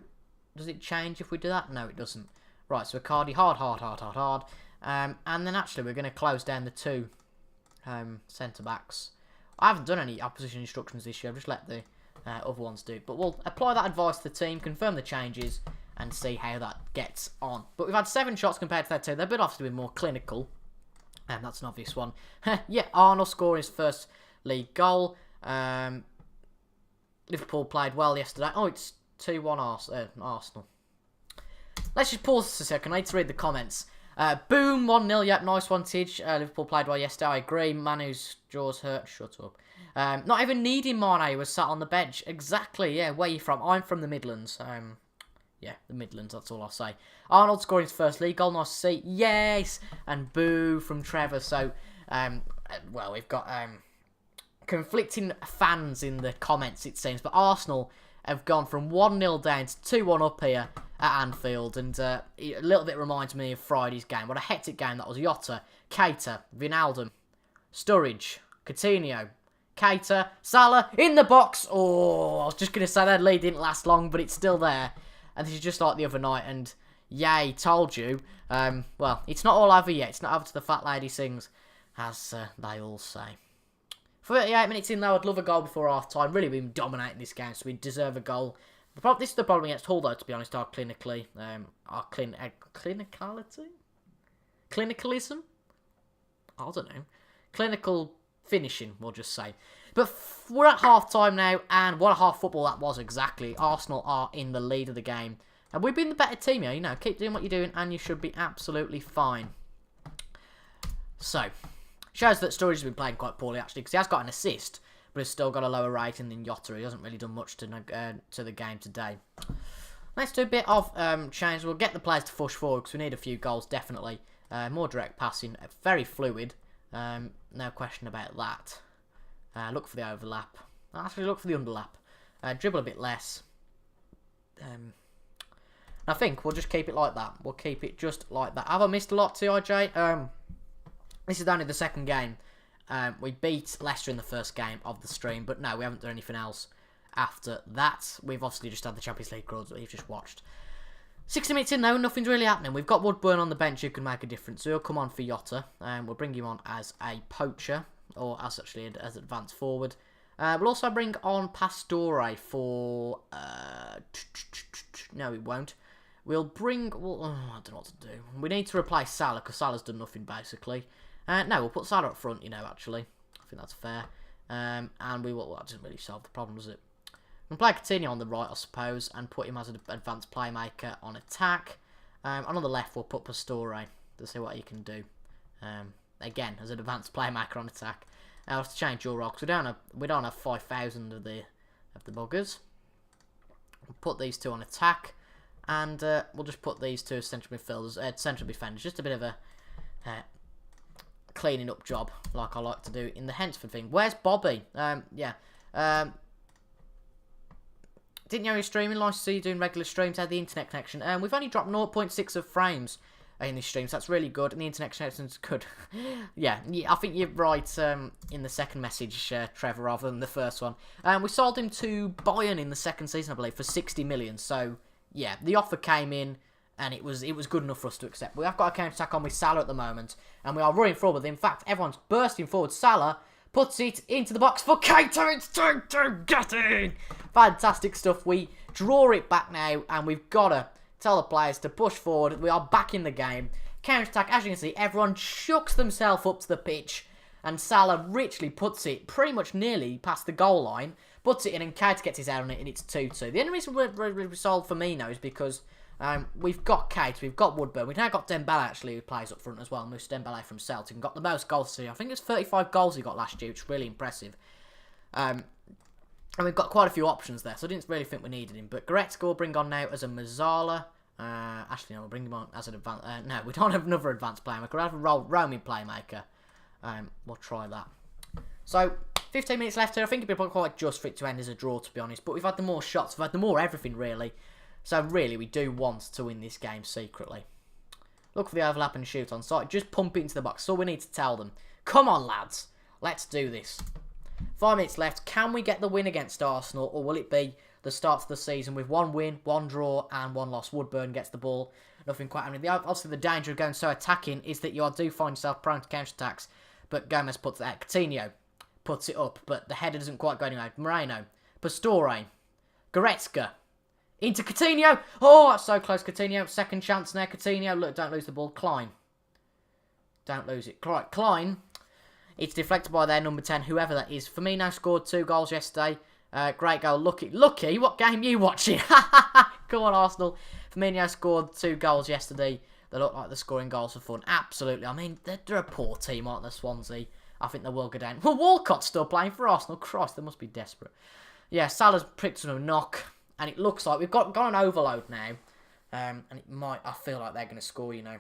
does it change if we do that? No, it doesn't. Right, so Icardi, hard. And then actually, we're going to close down the 2 centre-backs. I haven't done any opposition instructions this year. I've just let the other ones do. But we'll apply that advice to the team, confirm the changes, and see how that gets on. But we've had 7 shots compared to their 2. They've been obviously been more clinical. And that's an obvious one. Yeah, Arnold scoring his first league goal. Liverpool played well yesterday. Oh, it's 2-1 Arsenal. Let's just pause this a second. I need to read the comments. Boom, 1-0. Yep, nice one, Tidge. Liverpool played well yesterday. I agree. Manu's jaws hurt. Shut up. Not even needing Mane, was sat on the bench. Exactly, yeah. Where are you from? I'm from the Midlands. Yeah, the Midlands, that's all I'll say. Arnold scoring his first league goal. Nice to see. Yes! And boo from Trevor. So, well, we've got conflicting fans in the comments, it seems. But Arsenal have gone from 1-0 down to 2-1 up here at Anfield. And a little bit reminds me of Friday's game. What a hectic game that was. Jota, Keita, Wijnaldum, Sturridge, Coutinho, Keita, Salah in the box. Oh, I was just going to say that lead didn't last long, but it's still there. And this is just like the other night, and yay, told you. Well, it's not all over yet. It's not over to the fat lady sings, as they all say. 38 minutes in, though, I'd love a goal before half-time. Really been dominating this game, so we deserve a goal. This is the problem against Hull, though, to be honest, our clinicality? Clinicalism? I don't know. Clinical finishing, we'll just say. But we're at half-time now, and what a half football that was exactly. Arsenal are in the lead of the game. And we've been the better team here, you know. Keep doing what you're doing, and you should be absolutely fine. So, shows that Sturridge has been playing quite poorly, actually, because he has got an assist, but he's still got a lower rating than Jota. He hasn't really done much to the game today. Let's do a bit of change. We'll get the players to push forward, because we need a few goals, definitely. More direct passing, very fluid. No question about that. Look for the overlap. Actually, look for the underlap. Dribble a bit less. I think we'll just keep it like that. We'll keep it just like that. Have I missed a lot, TIJ? This is only the second game. We beat Leicester in the first game of the stream, but no, we haven't done anything else after that. We've obviously just had the Champions League runs that you've just watched. 60 minutes in, though, nothing's really happening. We've got Woodburn on the bench who can make a difference. So he'll come on for Jota. We'll bring him on as a poacher. Or as advanced forward. We'll also bring on Pastore for... no, we won't. We'll bring... Well, I don't know what to do. We need to replace Salah, because Salah's done nothing, basically. No, we'll put Salah up front, you know, actually. I think that's fair. And we will... Well, that doesn't really solve the problem, does it? We'll play Coutinho on the right, I suppose, and put him as an advanced playmaker on attack. And on the left, we'll put Pastore to see what he can do. Again, as an advanced playmaker on attack. I'll have to change your role, because we don't have 5,000 of the buggers. We'll put these two on attack, and we'll just put these two as central midfielders, central defenders. Just a bit of a cleaning up job, like I like to do in the Hensford thing. Where's Bobby? Yeah. Didn't know you were streaming. Nice to see you doing regular streams. Had the internet connection. We've only dropped 0.6 of frames in this stream, so that's really good, and the internet connection's good. yeah, I think you're right in the second message, Trevor, rather than the first one. We sold him to Bayern in the second season, I believe, for 60 million. So yeah, the offer came in, and it was good enough for us to accept. We have got a counter-attack on with Salah at the moment, and we are running forward. In fact, everyone's bursting forward. Salah puts it into the box for Keita. It's 2-2. Get in! Fantastic stuff. We draw it back now, and we've got to tell the players to push forward. We are back in the game. Counter-attack, as you can see, everyone chucks themselves up to the pitch, and Salah richly puts it pretty much nearly past the goal line, puts it in, and Keita gets his head on it, and it's 2-2. The only reason we're sold for me now is because we've got Keita, we've got Woodburn, we've now got Dembele, actually, who plays up front as well, Moussa Dembele from Celtic, and got the most goals this year. I think it's 35 goals he got last year, which is really impressive. And we've got quite a few options there, so I didn't really think we needed him. But Goretzka will bring on now as a Mazzala. Actually, no, we'll bring him on as an advanced... no, we don't have another advanced playmaker. We'll have a roaming playmaker. We'll try that. So, 15 minutes left here. I think it'd be quite just for it to end as a draw, to be honest. But we've had the more shots. We've had the more everything, really. So, really, we do want to win this game secretly. Look for the overlap and shoot on sight. Just pump it into the box. So we need to tell them. Come on, lads. Let's do this. 5 minutes left. Can we get the win against Arsenal, or will it be the start of the season with 1 win, 1 draw, and 1 loss? Woodburn gets the ball. Nothing quite happening. Obviously, the danger of going so attacking is that you do find yourself prone to counter-attacks. But Gomez puts it out. Coutinho puts it up, but the header doesn't quite go anywhere. Moreno. Pastore. Goretzka. Into Coutinho. Oh, that's so close, Coutinho. Second chance now, Coutinho. Look, don't lose the ball. Klein. Don't lose it. Right, Klein. It's deflected by their number 10, whoever that is. Firmino scored 2 goals yesterday. Great goal. Lucky, what game you watching? Come on, Arsenal. Firmino scored 2 goals yesterday. They look like they're scoring goals for fun. Absolutely. I mean, they're a poor team, aren't they, Swansea? I think they will go down. Well, Walcott's still playing for Arsenal. Christ, they must be desperate. Yeah, Salah's pricked on a knock. And it looks like we've got an overload now. And it might... I feel like they're going to score, you know.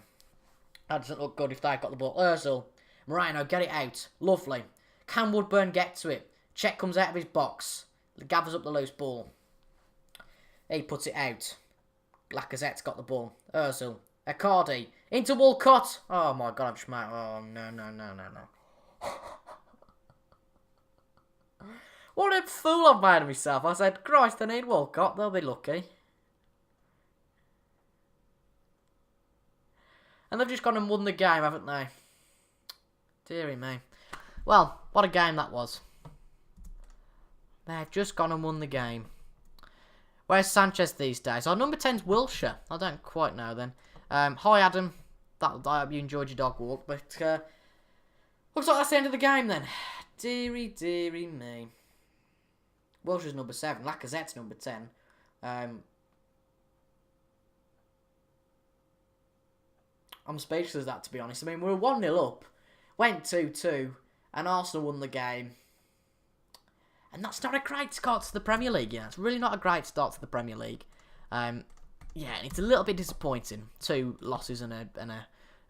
That doesn't look good if they've got the ball. Ozil. Moreno, get it out. Lovely. Can Woodburn get to it? Cech comes out of his box. Gathers up the loose ball. He puts it out. Lacazette's got the ball. Ozil. Icardi. Into Walcott. Oh my god, I'm just mad. Oh, no. What a fool I've made of myself. I said, Christ, I need Walcott. They'll be lucky. And they've just gone and won the game, haven't they? Deary me. Well, what a game that was. They've just gone and won the game. Where's Sanchez these days? Oh, number 10's Wilshere. I don't quite know then. Hi, Adam. I hope you enjoyed your dog walk. But looks like that's the end of the game then. Deary me. Wilshere's number 7. Lacazette's number 10. I'm speechless at that, to be honest. I mean, we were 1-0 up. Went 2-2. And Arsenal won the game. And that's not a great start to the Premier League, yeah. It's really not a great start to the Premier League. Yeah, and it's a little bit disappointing. 2 losses and a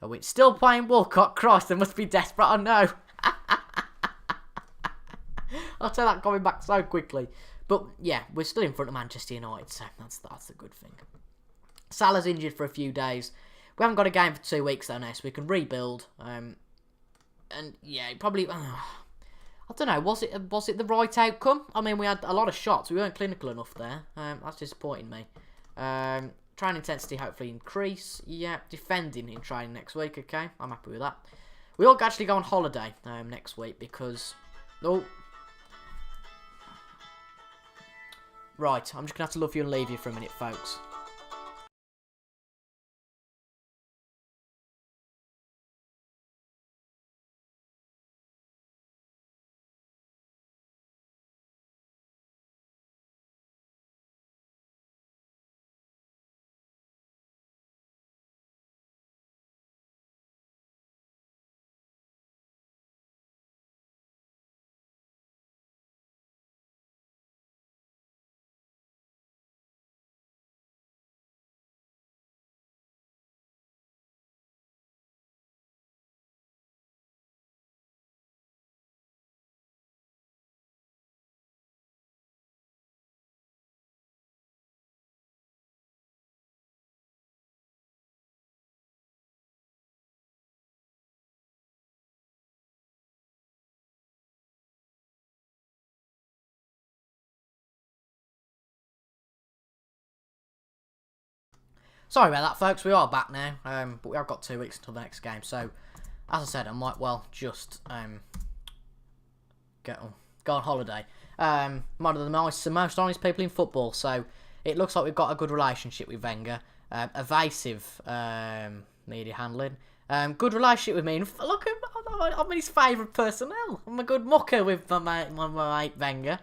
win. Still playing Walcott. Christ, they must be desperate, I know. I'll tell that coming back so quickly. But, yeah, we're still in front of Manchester United, so that's a good thing. Salah's injured for a few days. We haven't got a game for 2 weeks, though, now, so we can rebuild. And, yeah, probably... I don't know, was it the right outcome? I mean, we had a lot of shots. We weren't clinical enough there. That's disappointing me. Training intensity hopefully increase. Yeah, defending in training next week, okay. I'm happy with that. We all actually go on holiday next week because... Oh. Right, I'm just going to have to love you and leave you for a minute, folks. Sorry about that, folks. We are back now, but we have got 2 weeks until the next game. So, as I said, I might well just go on holiday. One of the most honest people in football. So, it looks like we've got a good relationship with Wenger. Evasive media handling. Good relationship with me. And look, I'm his favourite personnel. I'm a good mucker with my mate Wenger.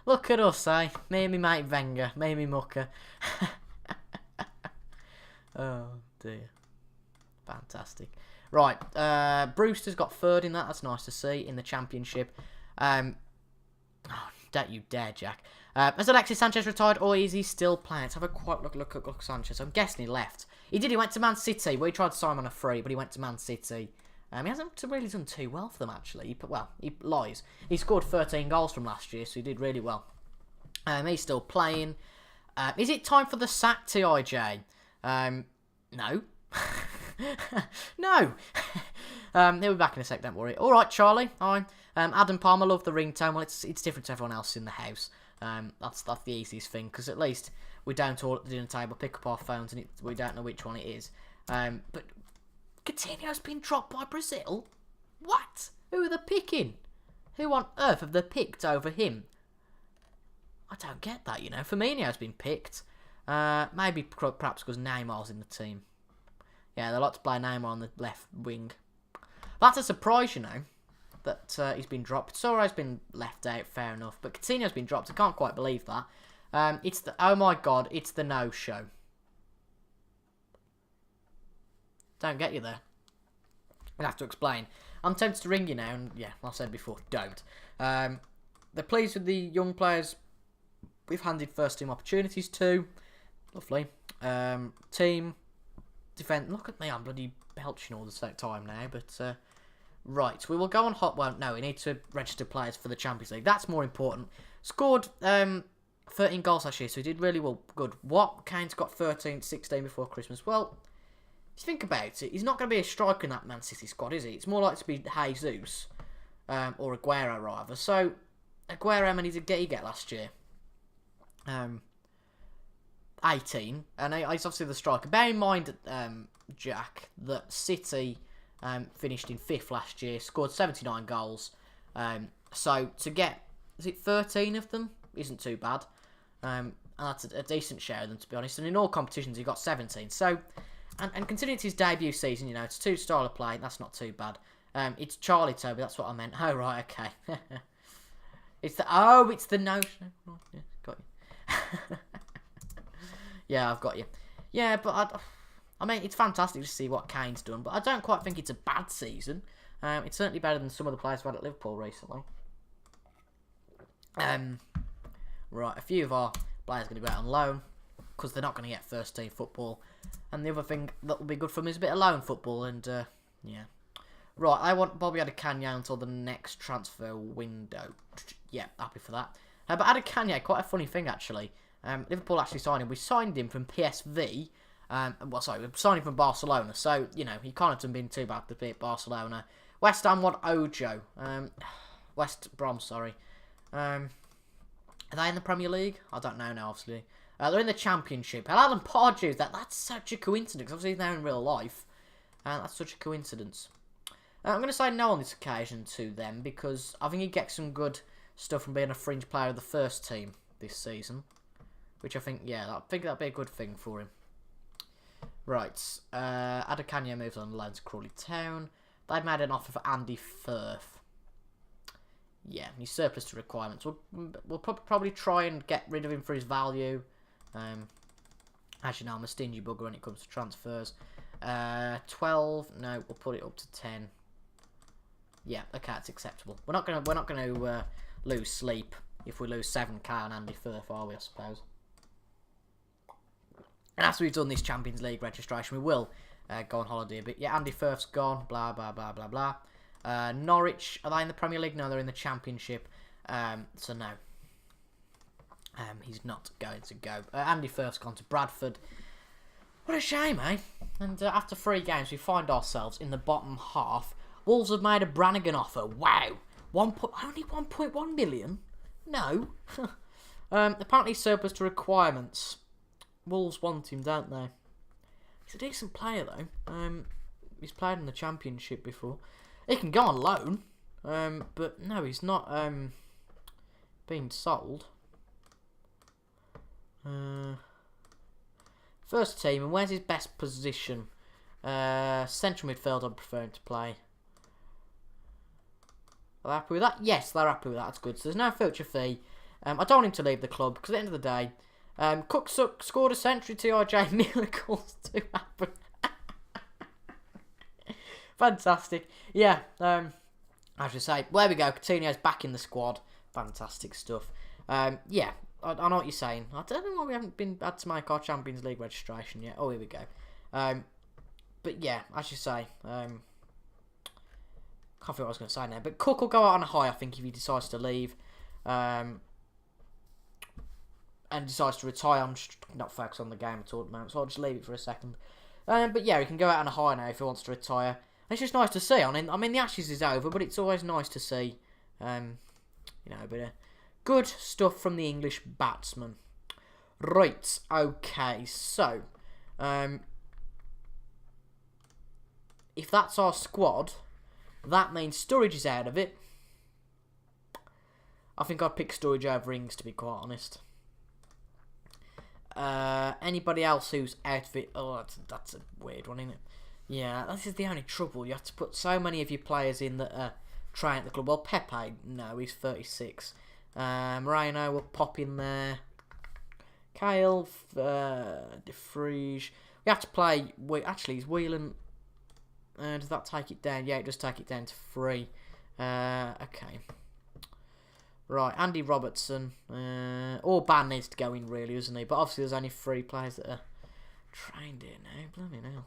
Look at us, eh? Me and my mate Wenger. Me and my mucker. Oh, dear. Fantastic. Right, Brewster's got 3rd in that. That's nice to see in the Championship. Oh, don't you dare, Jack. Has Alexis Sanchez retired or is he still playing? Let's have a quick look at Sanchez. I'm guessing he left. He did. He went to Man City. We tried to sign him on a free, but he went to Man City. He hasn't really done too well for them, actually. He lies. He scored 13 goals from last year, so he did really well. He's still playing. Is it time for the sack, TIJ? No. No. He'll be back in a sec, don't worry. Alright, Charlie. Hi. Adam Palmer, love the ringtone. Well, it's different to everyone else in the house. That's the easiest thing, because at least we don't all at the dinner table pick up our phones and we don't know which one it is. But Coutinho's been dropped by Brazil? What? Who are they picking? Who on earth have they picked over him? I don't get that, you know. Firmino's been picked. Maybe perhaps because Neymar's in the team. Yeah, they like to play Neymar on the left wing. That's a surprise, you know, that he's been dropped. Soro's been left out, fair enough. But Coutinho's been dropped. I can't quite believe that. Oh my god, it's the no-show. don't get you there. I'll have to explain. I'm tempted to ring you now, and yeah, I said before, don't. They're pleased with the young players we've handed first team opportunities to. Lovely. Team defence. Look at me, I'm bloody belching all the time now. But right, we will go on hot. Well, no, we need to register players for the Champions League. That's more important. Scored 13 goals last year, so he did really well. Good. What? Kane's got 13, 16 before Christmas. Well, if you think about it, he's not going to be a striker in that Man City squad, is he? It's more likely to be Jesus or Aguero rather. So Aguero, how many did he get last year? 18, and he's obviously the striker. Bear in mind, Jack, that City finished in 5th last year, scored 79 goals. So to get, is it 13 of them? Isn't too bad. And that's a decent share of them, to be honest. And in all competitions, he got 17. So, and considering it's his debut season, you know, it's 2 style of play. That's not too bad. It's Charlie Toby. That's what I meant. Oh right, okay. It's the notion. Yeah, got you. Yeah, I've got you. Yeah, but I mean, it's fantastic to see what Kane's done, but I don't quite think it's a bad season. It's certainly better than some of the players we've had at Liverpool recently. Right, a few of our players are going to go out on loan because they're not going to get first team football. And the other thing that will be good for them is a bit of loan football. And yeah, right. I want Bobby Adekanye until the next transfer window. Yeah, happy for that. But Adekanye, quite a funny thing actually. Liverpool actually signed him. We signed him from PSV. We signed him from Barcelona. So you know he can't have been too bad to beat Barcelona. West Ham want Ojo. West Brom, sorry. Are they in the Premier League? I don't know now, obviously. They're in the Championship. And Alan Pardew, that's such a coincidence. Obviously, he's now in real life. That's such a coincidence. I'm going to say no on this occasion to them because I think he gets some good stuff from being a fringe player of the first team this season. Which I think, yeah, I think that'd be a good thing for him. Right. Adekanye moves on loan to Crawley Town. They've made an offer for Andy Firth. Yeah, he's surplus to requirements. We'll probably try and get rid of him for his value. As you know, I'm a stingy bugger when it comes to transfers. 12. No, we'll put it up to 10. Yeah, okay, it's acceptable. We're not gonna lose sleep if we lose 7k on Andy Firth, are we? I suppose. And after we've done this Champions League registration, we will go on holiday a bit. Yeah, Andy Firth's gone. Blah blah blah blah blah. Norwich, are they in the Premier League? No, they're in the Championship. So no. He's not going to go. Andy Firth's gone to Bradford. What a shame, eh? And after 3 games, we find ourselves in the bottom half. Wolves have made a Brannigan offer. Wow. Only 1.1 million? No. Apparently surplus to requirements. Wolves want him, don't they? He's a decent player, though. He's played in the Championship before. He can go on loan. But no, he's not being sold. First team, and where's his best position? Central midfield, I'm preferring to play. Are they happy with that? Yes, they're happy with that. That's good. So there's no future fee. I don't want him to leave the club because at the end of the day, Cook scored a century to RJ. Miracles do happen. Fantastic. Yeah. I should say. There we go. Coutinho's back in the squad. Fantastic stuff. Yeah. I know what you're saying. I don't know why we haven't had to make our Champions League registration yet. Oh, here we go. But yeah, as you say, can't think what I was going to say now. But Cook will go out on a high, I think, if he decides to leave. And decides to retire. I'm just not focused on the game at all at the moment, so I'll just leave it for a second. But yeah, he can go out on a high now if he wants to retire. And it's just nice to see. I mean, the Ashes is over, but it's always nice to see, you know, a bit of good stuff from the English batsman. Right, okay, so, if that's our squad, that means Sturridge is out of it. I think I'd pick Sturridge over Ings, to be quite honest. Anybody else who's out of it? Oh, that's a weird one, isn't it? Yeah, this is the only trouble. You have to put so many of your players in that are trying at the club. Well, Pepe, no, he's 36. Moreno will pop in there. Kale, De Vrij. We have to play. Actually, is Whelan Does that take it down? Yeah, it does take it down to 3. Okay. Right, Andy Robertson. Orban needs to go in, really, doesn't he? But obviously there's only 3 players that are trained here now. Bloody hell.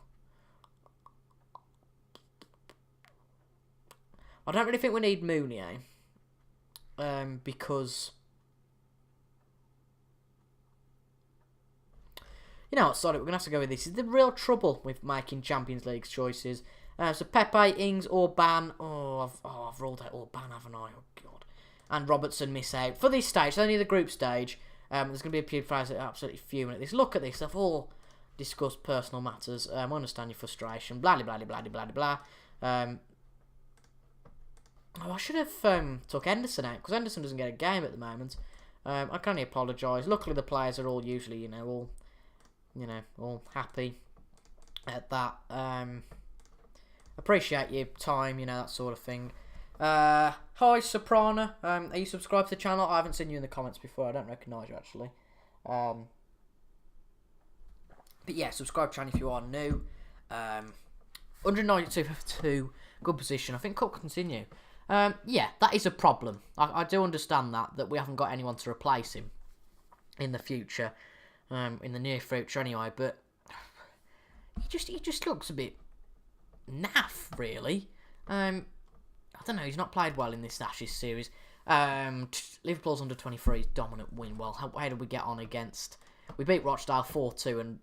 I don't really think we need Mounier. Because... You know what, sorry, we're going to have to go with this. This is the real trouble with making Champions League choices. So Pepe, Ings, Orban. I've rolled out Orban, haven't I? Oh, God. And Robertson miss out. For this stage, only the group stage, there's going to be a few players that are absolutely fuming at this. Look at this. They've all discussed personal matters. I understand your frustration. Blah, blah, blah, blah, blah, blah, blah. I should have took Henderson out, because Henderson doesn't get a game at the moment. I can only apologise. Luckily, the players are all usually, all happy at that. Appreciate your time, that sort of thing. Hi, Soprano. Are you subscribed to the channel? I haven't seen you in the comments before. I don't recognise you, actually. But yeah, subscribe to the channel if you are new. 192 for 2. Good position. I think could continue. Yeah, that is a problem. I do understand that we haven't got anyone to replace him in the future. In the near future anyway, but he just looks a bit naff, really. I don't know, he's not played well in this Ashes series. Liverpool's under 23's dominant win. Well, how did we get on against... We beat Rochdale 4-2 and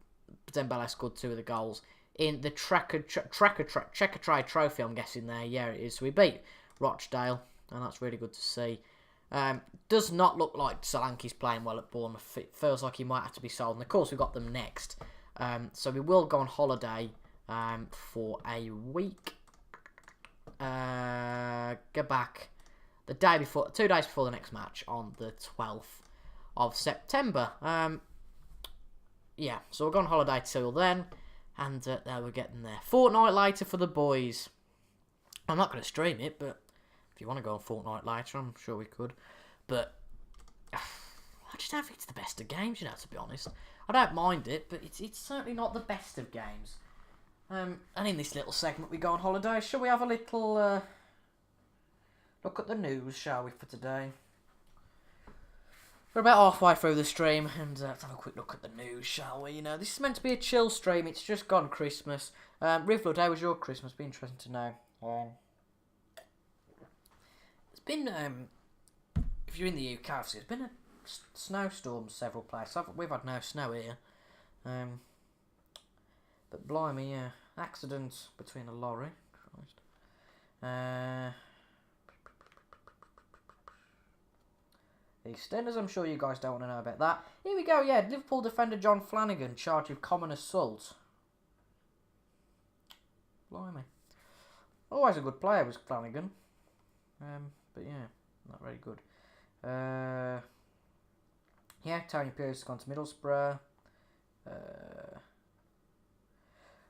Dembele scored 2 of the goals in the Checkatrade Trophy, I'm guessing there. Yeah, it is. So we beat Rochdale, and that's really good to see. Does not look like Solanke's playing well at Bournemouth. It feels like he might have to be sold. And of course, we've got them next. So we will go on holiday for a week. Go back the day before, 2 days before the next match on the 12th of September. Yeah, so we'll go on holiday till then. And there we're getting there. Fortnight later for the boys. I'm not going to stream it, but if you want to go on fortnight later, I'm sure we could. But I just don't think it's the best of games, to be honest. I don't mind it, but it's certainly not the best of games. And in this little segment we go on holiday, shall we have a little look at the news, shall we, for today? We're about halfway through the stream, and let's have a quick look at the news, shall we? This is meant to be a chill stream. It's just gone Christmas. Rivlood, how was your Christmas? Be interesting to know. It's been, if you're in the UK, obviously, it's been a snowstorm several places. We've had no snow here. But blimey, yeah. Accident between a lorry. Christ. EastEnders, I'm sure you guys don't want to know about that. Here we go, yeah. Liverpool defender John Flanagan charged with common assault. Blimey. Always a good player was Flanagan. But yeah, not very good. Yeah, Tony Pierce has gone to Middlesbrough.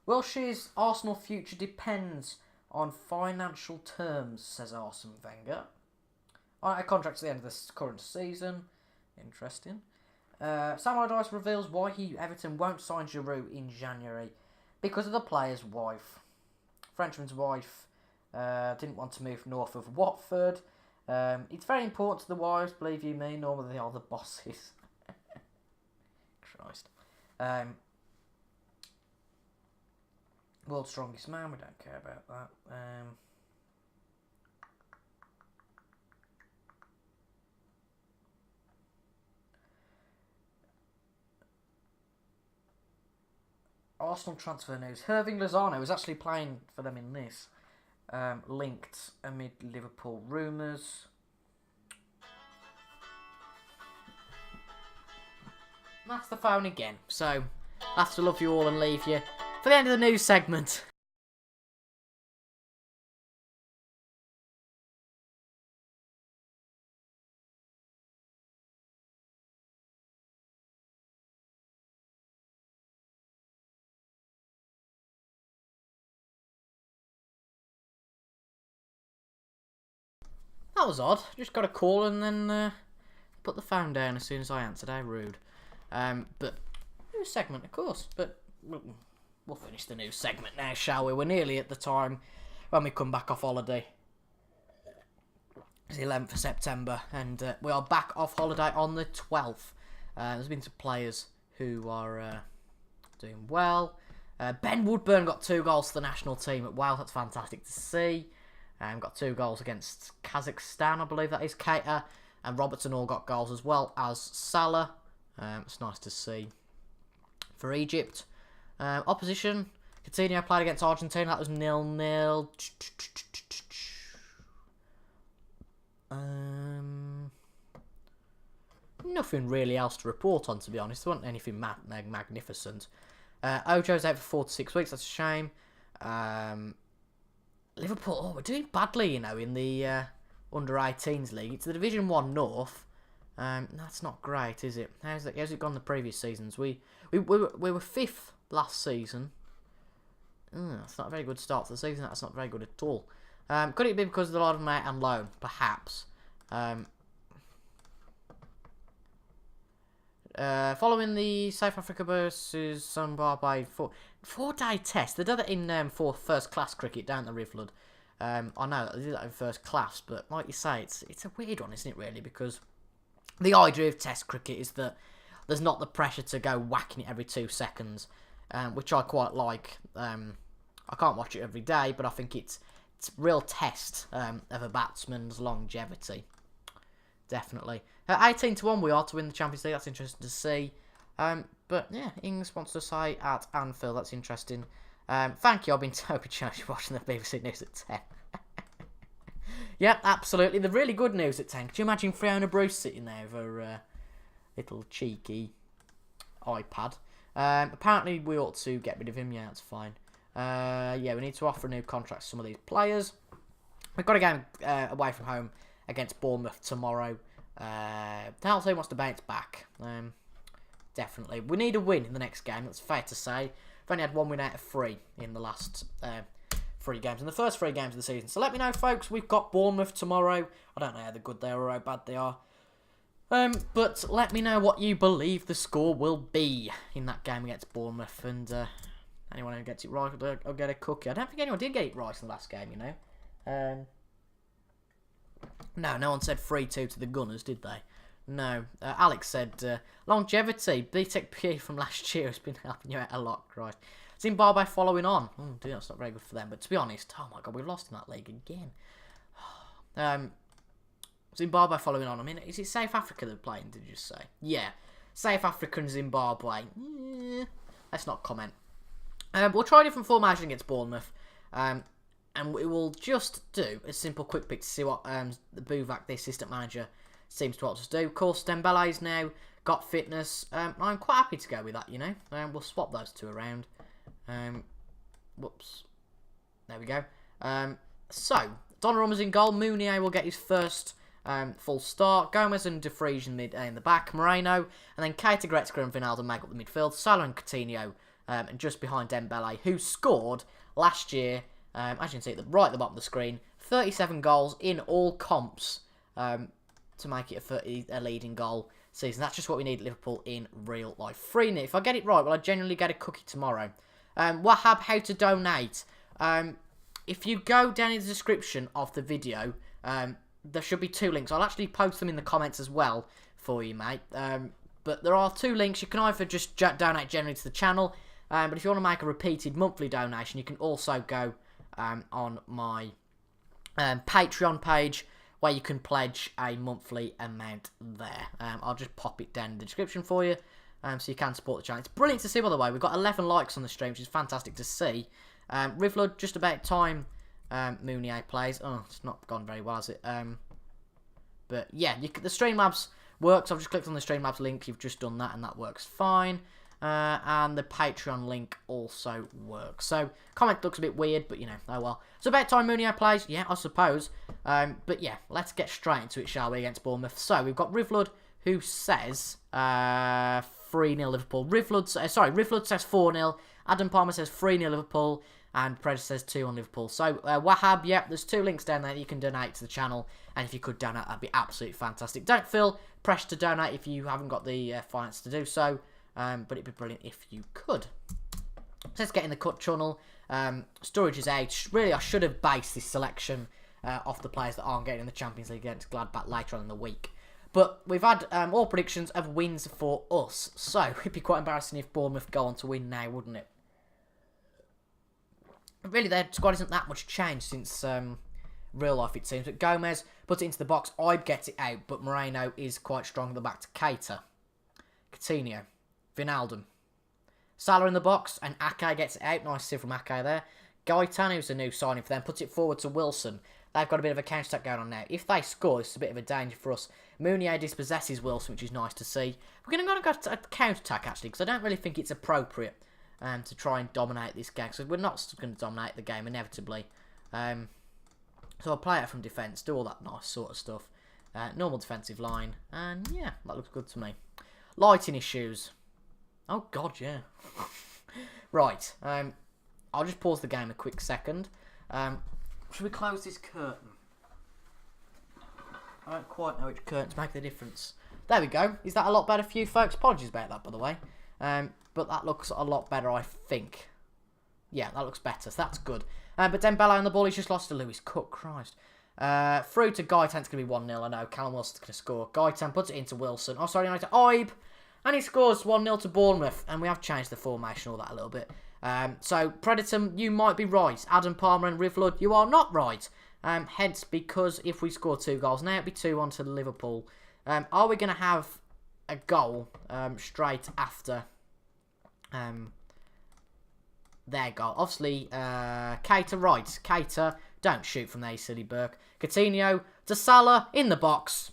Welsh's Arsenal future depends on financial terms, says Arsene Wenger. A contract to the end of the current season. Interesting. Sam Allardyce reveals why Everton won't sign Giroud in January. Because of the player's wife. Frenchman's wife didn't want to move north of Watford. It's very important to the wives, believe you me. Normally they are the bosses. Christ. World's strongest man, we don't care about that. Arsenal transfer news. Hirving Lozano is actually playing for them in this. Linked amid Liverpool rumours. That's the phone again. So, I have to love you all and leave you for the end of the news segment. That was odd. Just got a call and then put the phone down as soon as I answered. How rude. But news segment, of course. But we'll finish the news segment now, shall we? We're nearly at the time when we come back off holiday. It's the 11th of September, and we are back off holiday on the 12th. There's been some players who are doing well. Ben Woodburn got 2 goals for the national team at Wales. That's fantastic to see. Got 2 goals against Kazakhstan, I believe that is, Keita. And Robertson all got goals as well as Salah. It's nice to see for Egypt. Opposition, Coutinho played against Argentina. That was 0-0. Nothing really else to report on, to be honest. There wasn't anything magnificent. Ojo's out for 4 to 6 weeks. That's a shame. Liverpool, we're doing badly, you know, in the under-18s league. It's the Division 1 North. That's not great, is it? How's it gone the previous seasons? We were 5th last season. That's not a very good start to the season. That's not very good at all. Could it be because of the lot of them out on loan? Perhaps. Following the South Africa versus Zimbabwe 4-day test. They did it in for first class cricket down the Rivlud. I know they did that in first class, but like you say, it's a weird one, isn't it, really? Because the idea of test cricket is that there's not the pressure to go whacking it every 2 seconds, which I quite like. I can't watch it every day, but I think it's a real test of a batsman's longevity. Definitely. 18-1 we are to win the Champions League. That's interesting to see. But yeah, Ings wants to say at Anfield. That's interesting. Thank you. I've been watching the BBC News at 10. Yeah, absolutely. The really good news at 10. Could you imagine Fiona Bruce sitting there with her little cheeky iPad? Apparently, we ought to get rid of him. Yeah, that's fine. Yeah, we need to offer a new contract to some of these players. We've got a game away from home against Bournemouth tomorrow. The whole team wants to bounce back. Definitely. We need a win in the next game. That's fair to say. We've only had 1 win out of 3 in the last 3 games. In the first 3 games of the season. So let me know, folks. We've got Bournemouth tomorrow. I don't know how good they are or how bad they are. But let me know what you believe the score will be in that game against Bournemouth. And anyone who gets it right will get a cookie. I don't think anyone did get it right in the last game, you know. No one said 3-2 to the Gunners, did they? No. Alex said, longevity. BTEC from last year has been helping you out a lot, Christ. Zimbabwe following on. Oh dear, that's not very good for them. But to be honest, oh my God, we've lost in that league again. Zimbabwe following on. I mean, is it South Africa they're playing, did you say? Yeah. South Africa and Zimbabwe. Let's not comment. We'll try a different formation against Bournemouth. And we will just do a simple quick pick to see what the Buvak, the assistant manager, seems to want us to do. Of course, Dembele's now got fitness. I'm quite happy to go with that, you know. We'll swap those 2 around. Whoops. There we go. So, Donnarumma's in goal. Mounier will get his first full start. Gomez and De Vrij in the back. Moreno. And then Keita, Goretzka and Wijnaldum make up the midfield. Salah and Coutinho. And just behind Dembele, who scored last year. As you can see right at the bottom of the screen, 37 goals in all comps to make it a leading goal season. That's just what we need at Liverpool in real life. 3-0. If I get it right, will I genuinely get a cookie tomorrow? Wahab, how to donate. If you go down in the description of the video, there should be 2 links. I'll actually post them in the comments as well for you, mate. But there are 2 links. You can either just donate generally to the channel, but if you want to make a repeated monthly donation, you can also go on my Patreon page where you can pledge a monthly amount there. I'll just pop it down in the description for you so you can support the channel. It's brilliant to see, by the way. We've got 11 likes on the stream, which is fantastic to see. Rivlud, just about time Mounier plays. Oh, it's not gone very well, has it? But yeah, the Streamlabs works. I've just clicked on the Streamlabs link. You've just done that and that works fine. And the Patreon link also works. So, comment looks a bit weird, but you know, oh well. It's about time Mounier plays, yeah, I suppose. But yeah, let's get straight into it, shall we, against Bournemouth. So, we've got Rivlud, who says 3-0 Liverpool. Rivlud says 4-0. Adam Palmer says 3-0 Liverpool. And Predator says 2-1 Liverpool. So, Wahab, yep, there's 2 links down there that you can donate to the channel. And if you could donate, that'd be absolutely fantastic. Don't feel pressure to donate if you haven't got the finance to do so. But it'd be brilliant if you could. let's get in the cut channel. Storage is out. Really, I should have based this selection off the players that aren't getting in the Champions League against Gladbach later on in the week. But we've had all predictions of wins for us. So, it'd be quite embarrassing if Bournemouth go on to win now, wouldn't it? Really, their squad isn't that much changed since real life, it seems. But Gomez puts it into the box. Ibe gets it out, but Moreno is quite strong at the back to Keita. Coutinho. Wijnaldum. Salah in the box, and Ake gets it out. Nice save from Ake there. Gaetan, who's a new signing for them, puts it forward to Wilson. They've got a bit of a counter-attack going on now. If they score, it's a bit of a danger for us. Mounier dispossesses Wilson, which is nice to see. We're going to go to a counter-attack, actually, because I don't really think it's appropriate to try and dominate this game. So we're not going to dominate the game, inevitably. So I'll play it from defence, do all that nice sort of stuff. Normal defensive line, and yeah, that looks good to me. Lighting issues. Oh, God, yeah. Right, I'll just pause the game a quick second. Should we close this curtain? I don't quite know which curtains make the difference. There we go. Is that a lot better for you folks? Apologies about that, by the way. But that looks a lot better, I think. Yeah, that looks better, so that's good. But Dembele on the ball, he's just lost to Lewis Cook. Christ. Through to Gaetan's going to be 1-0, I know. Callum Wilson's going to score. Gaetan puts it into Wilson. Oh, sorry, no, to Ibe. And he scores 1-0 to Bournemouth. And we have changed the formation, all that a little bit. So, Predator, you might be right. Adam Palmer and Rivlud, you are not right. Hence, because if we score 2 goals, now it'll be 2-1 to Liverpool. Are we going to have a goal straight after their goal? Obviously, Keita, right. Keita, don't shoot from there, you silly Burke. Coutinho to Salah, in the box.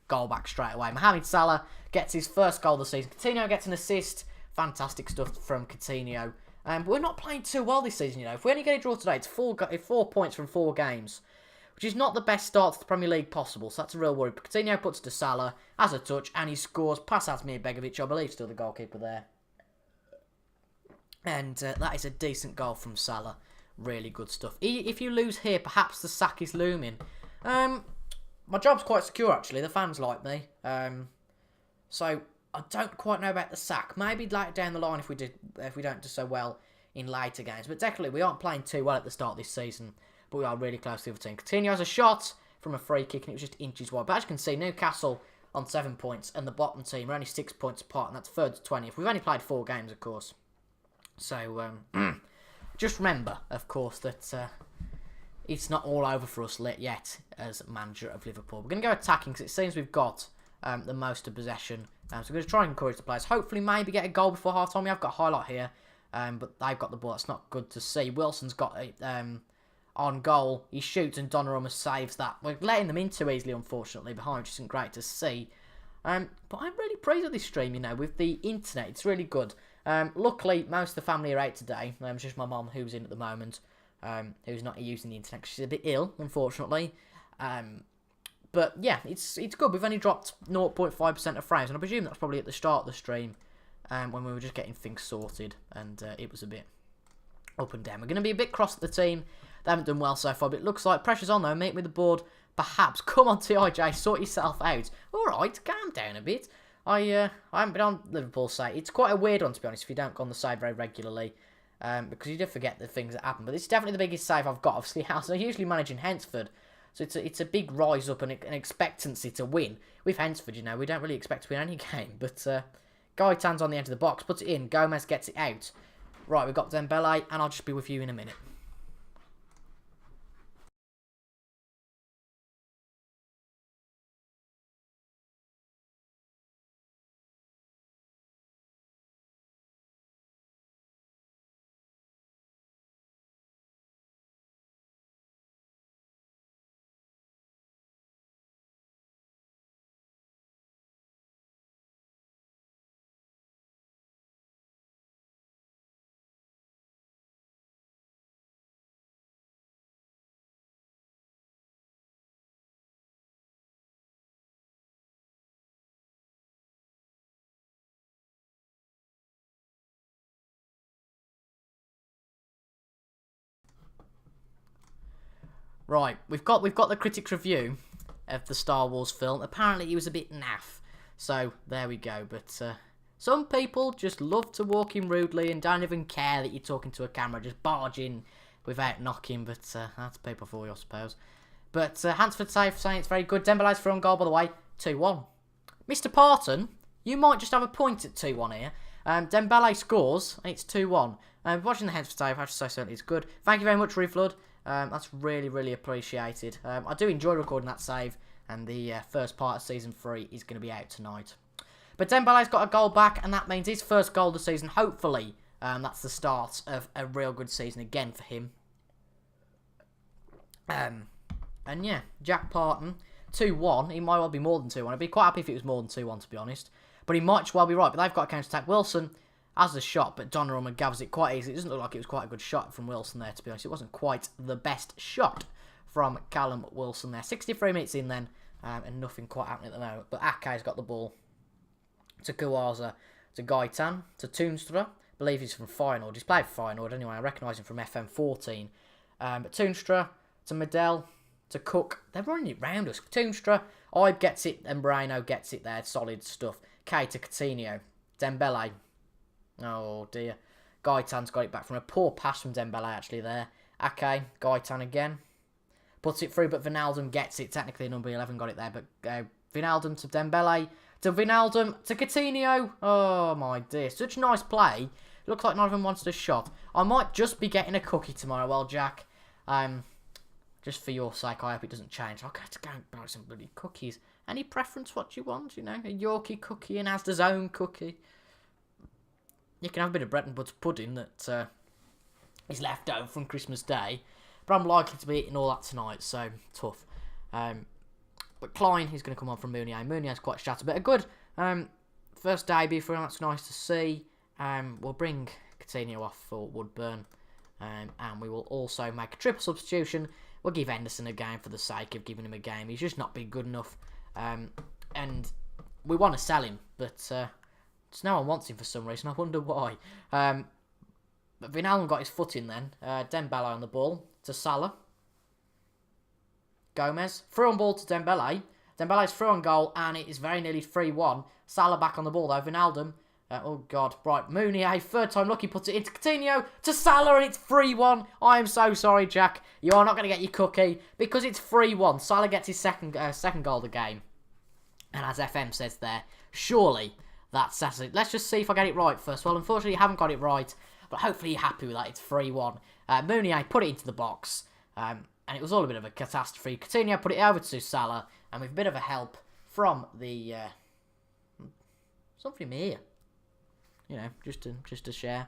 Goal back straight away. Mohamed Salah gets his first goal of the season. Coutinho gets an assist. Fantastic stuff from Coutinho. But we're not playing too well this season, you know. If we only get a draw today, it's 4 points from 4 games, which is not the best start to the Premier League possible, so that's a real worry. But Coutinho puts to Salah, has a touch, and he scores. Pass out to Begovic, I believe, still the goalkeeper there. And that is a decent goal from Salah. Really good stuff. If you lose here, perhaps the sack is looming. My job's quite secure, actually. The fans like me. So I don't quite know about the sack. Maybe later down the line if we don't do so well in later games. But definitely we aren't playing too well at the start of this season. But we are really close to the other team. Coutinho has a shot from a free kick and it was just inches wide. But as you can see, Newcastle on 7 points and the bottom team are only 6 points apart, and that's 3rd to 20th. We've only played 4 games, of course. So just remember, of course, that it's not all over for us yet as manager of Liverpool. We're going to go attacking because it seems we've got the most of possession. So we're going to try and encourage the players. Hopefully, maybe get a goal before half-time. We have got a highlight here, but they've got the ball. That's not good to see. Wilson's got it on goal. He shoots and Donnarumma saves that. We're letting them in too easily, unfortunately, behind, which isn't great to see. But I'm really pleased with this stream, you know, with the internet. It's really good. Luckily, most of the family are out today. It's just my mum who's in at the moment, who's not using the internet because she's a bit ill, unfortunately. But yeah, it's good. We've only dropped 0.5% of frames, and I presume that's probably at the start of the stream when we were just getting things sorted, and it was a bit up and down. We're going to be a bit cross at the team. They haven't done well so far, but it looks like pressure's on, though. Meet with the board, perhaps. Come on, TIJ, sort yourself out. All right, calm down a bit. I haven't been on Liverpool's side. It's quite a weird one, to be honest, if you don't go on the side very regularly, because you do forget the things that happen. But it's definitely the biggest save I've got, obviously. I was usually managing Hensford, so it's a big rise up and an expectancy to win. With Hensford, you know, we don't really expect to win any game. But Gaetan's on the end of the box, puts it in. Gomez gets it out. Right, we've got Dembele, and I'll just be with you in a minute. Right, we've got the critics' review of the Star Wars film. Apparently, it was a bit naff. So there we go. But Some people just love to walk in rudely and don't even care that you're talking to a camera, just barge in without knocking, but that's people for you, I suppose. But Hansford safe saying it's very good. Dembele's through on goal, by the way, 2-1. Mr. Parton, you might just have a point at 2-1 here. Dembele scores, and it's 2-1. Watching the Hansford save, I have to say certainly it's good. Thank you very much, Reflood. That's really, really appreciated. I do enjoy recording that save, and the first part of Season 3 is going to be out tonight. But Dembele's got a goal back, and that means his first goal of the season. Hopefully, that's the start of a real good season again for him. And yeah, Jack Parton, 2-1. He might well be more than 2-1. I'd be quite happy if it was more than 2-1, to be honest. But he might well be right. But they've got a counter-attack. Wilson has the shot, but Donnarumma gathers it quite easily. It doesn't look like it was quite a good shot from Wilson there, to be honest. It wasn't quite the best shot from Callum Wilson there. 63 minutes in then, and nothing quite happening at the moment. But Ake's got the ball to Guaza, to Gaitan, to Toonstra. I believe he's from Feyenoord. He's played for Feyenoord anyway. I recognise him from FM18. But Toonstra, to Medel, to Cook. They're running it round us. Toonstra, Ibe gets it, and Moreno gets it there. Solid stuff. K to Coutinho. Dembele. Oh dear. Gaitan's got it back from a poor pass from Dembele actually there. Ake, Gaitan again. Puts it through, but Wijnaldum gets it. Technically, number 11 got it there, but Wijnaldum to Dembele. To Wijnaldum, to Coutinho. Oh my dear. Such a nice play. Looks like none of them wants a shot. I might just be getting a cookie tomorrow, well, Jack. Just for your sake, I hope it doesn't change. I'll have to go and buy some bloody cookies. Any preference what you want, you know? A Yorkie cookie and Asda's own cookie. You can have a bit of bread and butter pudding that is left over from Christmas Day. But I'm likely to be eating all that tonight, so tough. But Klein is going to come on from Mounier. Mounier's quite shattered, but a good first debut for him. That's nice to see. We'll bring Coutinho off for Woodburn. And we will also make a triple substitution. We'll give Henderson a game for the sake of giving him a game. He's just not been good enough. And we want to sell him, but no one wants him for some reason. I wonder why. But Wijnaldum got his foot in then. Dembele on the ball to Salah. Gomez. Through on ball to Dembele. Dembele's through on goal, and it is very nearly 3-1. Salah back on the ball though. Wijnaldum. Oh God. Right. Mounier. Third time lucky. Puts it into Coutinho. To Salah, and it's 3-1. I am so sorry, Jack. You are not going to get your cookie because it's 3-1. Salah gets his second goal of the game. And as FM says there, surely that's it. Let's just see if I get it right first. Well, unfortunately, I haven't got it right, but hopefully you're happy with that. It's 3-1. Mounier put it into the box, and it was all a bit of a catastrophe. Coutinho put it over to Salah, and with a bit of a help from the something here, you know, just to share.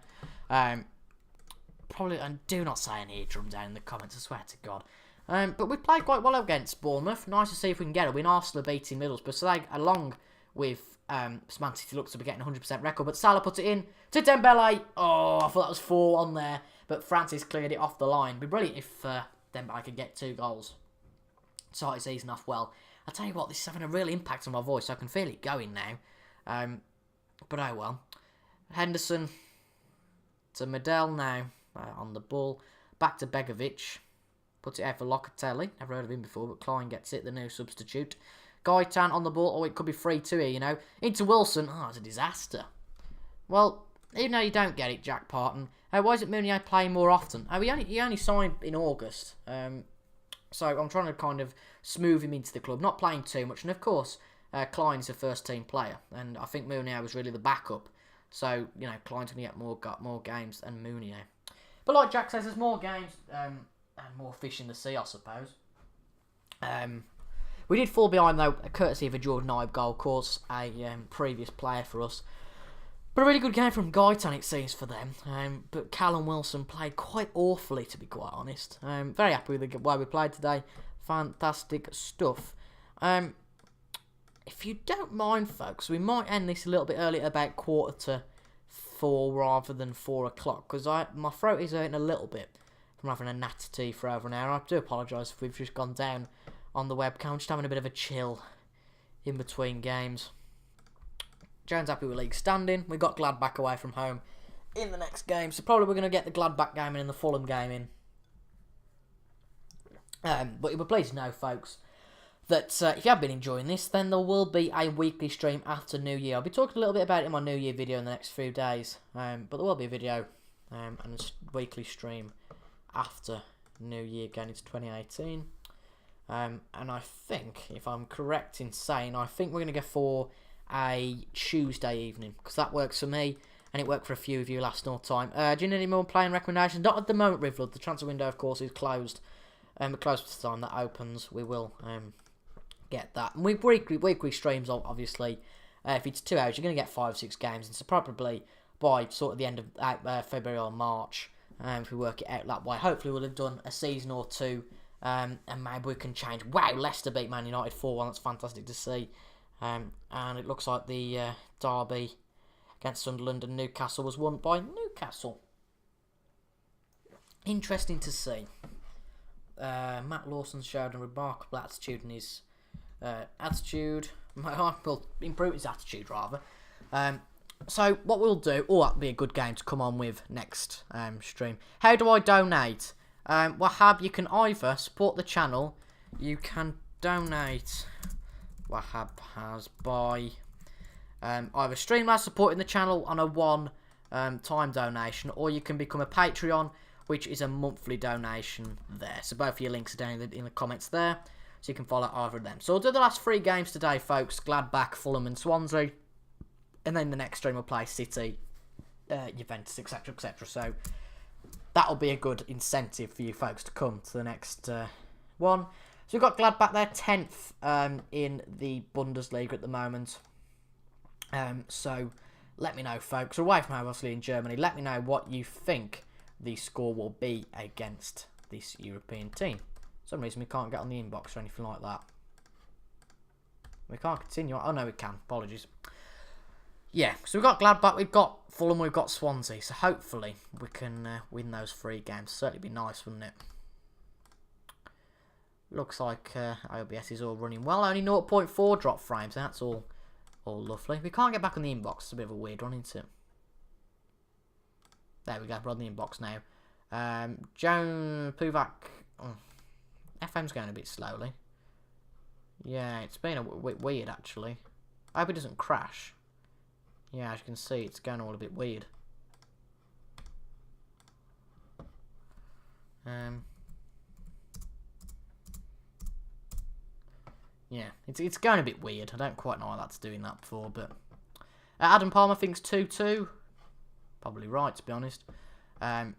Probably, and do not say an eardrum down in the comments. I swear to God. But we played quite well against Bournemouth. Nice to see if we can get a win. Arsenal beating Middlesbrough, so they, along with Man City, looks to be getting a 100% record. But Salah put it in to Dembele. Oh, I thought that was 4 on there, but Francis cleared it off the line. It'd be brilliant if Dembele could get 2 goals. Start his season off well. I tell you what, this is having a real impact on my voice. I can feel it going now. But oh well. Henderson to Medel now on the ball. Back to Begovic. Puts it out for Locatelli. Never heard of him before, but Klein gets it, the new substitute. Gaitan on the ball. Oh, it could be 3-2 here, you know. Into Wilson. Oh, it's a disaster. Well, even though you don't get it, Jack Parton, why isn't Mounier playing more often? He only signed in August. So I'm trying to kind of smooth him into the club. Not playing too much. And of course, Klein's a first-team player. And I think Mounier was really the backup. So, you know, Klein's going to get more games than Mounier. But like Jack says, there's more games and more fish in the sea, I suppose. We did fall behind, though, courtesy of a Jordan Ibe goal, of course, a previous player for us. But a really good game from Gaitan, it seems, for them. But Callum Wilson played quite awfully, to be quite honest. Very happy with the way we played today. Fantastic stuff. If you don't mind, folks, we might end this a little bit early, about 3:45 rather than 4 o'clock, because my throat is hurting a little bit from having a natty tea for over an hour. I do apologise if we've just gone down on the webcam. I'm just having a bit of a chill in between games. Jones happy with league standing. We got Gladbach away from home in the next game, so probably we're going to get the Gladbach game in and the Fulham game in. But you'll be pleased to know, folks, that if you have been enjoying this, then there will be a weekly stream after New Year. I'll be talking a little bit about it in my New Year video in the next few days, but there will be a video and a weekly stream after New Year going into 2018. And I think, if I'm correct in saying, I think we're going to go for a Tuesday evening, because that works for me, and it worked for a few of you last time. Do you need any more playing recommendations? Not at the moment, Rivlud. The transfer window, of course, is closed. But close to the time that opens, we will get that. And weekly streams, obviously. If it's 2 hours, you're going to get 5-6 games, and so probably by sort of the end of February or March, if we work it out that way. Hopefully we'll have done a season or two, and maybe we can change. Wow, Leicester beat Man United 4-1. That's fantastic to see. And it looks like the derby against Sunderland and Newcastle was won by Newcastle. Interesting to see. Matt Lawson showed a remarkable attitude in his will improve his attitude rather. So what we'll do, that'd be a good game to come on with next stream. How do I donate? Wahab, you can either support the channel, you can donate, Wahab has, by either Streamlabs supporting the channel on a one-time donation, or you can become a Patreon, which is a monthly donation there. So both of your links are down in the comments there, so you can follow either of them. So we'll do the last 3 games today, folks. Gladbach, Fulham and Swansea. And then the next stream we'll play City, Juventus, etc, etc. So that'll be a good incentive for you folks to come to the next one. So we've got Gladbach there, 10th in the Bundesliga at the moment. So let me know, folks. Away from home, obviously, in Germany. Let me know what you think the score will be against this European team. For some reason we can't get on the inbox or anything like that. We can't continue. Oh no, we can. Apologies. Yeah, so we've got Gladbach, we've got Fulham, we've got Swansea. So hopefully we can win those 3 games. Certainly be nice, wouldn't it? Looks like OBS is all running well. Only 0.4 drop frames. That's all lovely. We can't get back on the inbox. It's a bit of a weird one, isn't it? There we go. We're on the inbox now. Joan Puvac. FM's going a bit slowly. Yeah, it's been a bit weird, actually. I hope it doesn't crash. Yeah, as you can see, it's going all a bit weird. Yeah, it's going a bit weird. I don't quite know why that's doing that before, but Adam Palmer thinks 2-2. Probably right, to be honest. So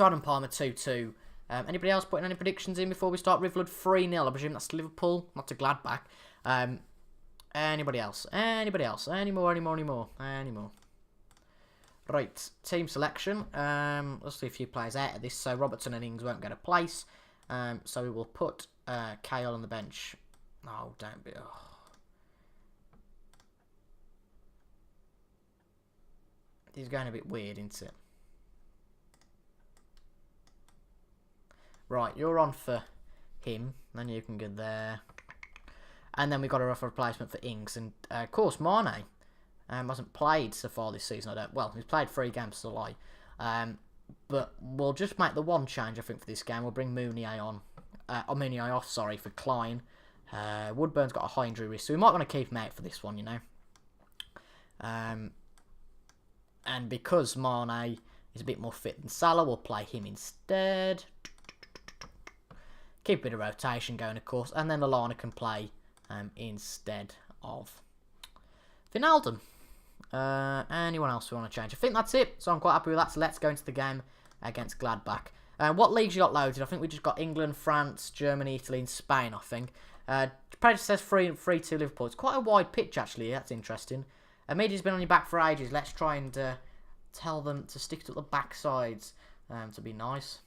Adam Palmer 2-2. Anybody else putting any predictions in before we start? Rivlud 3-0. I presume that's to Liverpool, not to Gladbach. Anybody else? Anybody else? Any more? Right, team selection. Let's see a few players out of this. So Robertson and Ings won't get a place. So we will put Kyle on the bench. Oh, don't be... Oh. He's going a bit weird, isn't it? Right, you're on for him. Then you can go there. And then we've got a rough replacement for Ings. And, of course, Mane hasn't played so far this season. Well, he's played 3 games to lie. But we'll just make the one change, I think, for this game. We'll bring Mounier on. Mounier off, sorry, for Klein. Woodburn's got a high injury risk, so we might want to keep him out for this one, you know. And because Mane is a bit more fit than Salah, we'll play him instead. Keep a bit of rotation going, of course. And then Lallana can play instead of Wijnaldum. Anyone else we want to change? I think that's it. So I'm quite happy with that. So let's go into the game against Gladbach. What leagues you got loaded? I think we just got England, France, Germany, Italy, and Spain, I think. Predator says 3-2 Liverpool. It's quite a wide pitch, actually. That's interesting. Media's been on your back for ages. Let's try and tell them to stick to the back sides to be nice.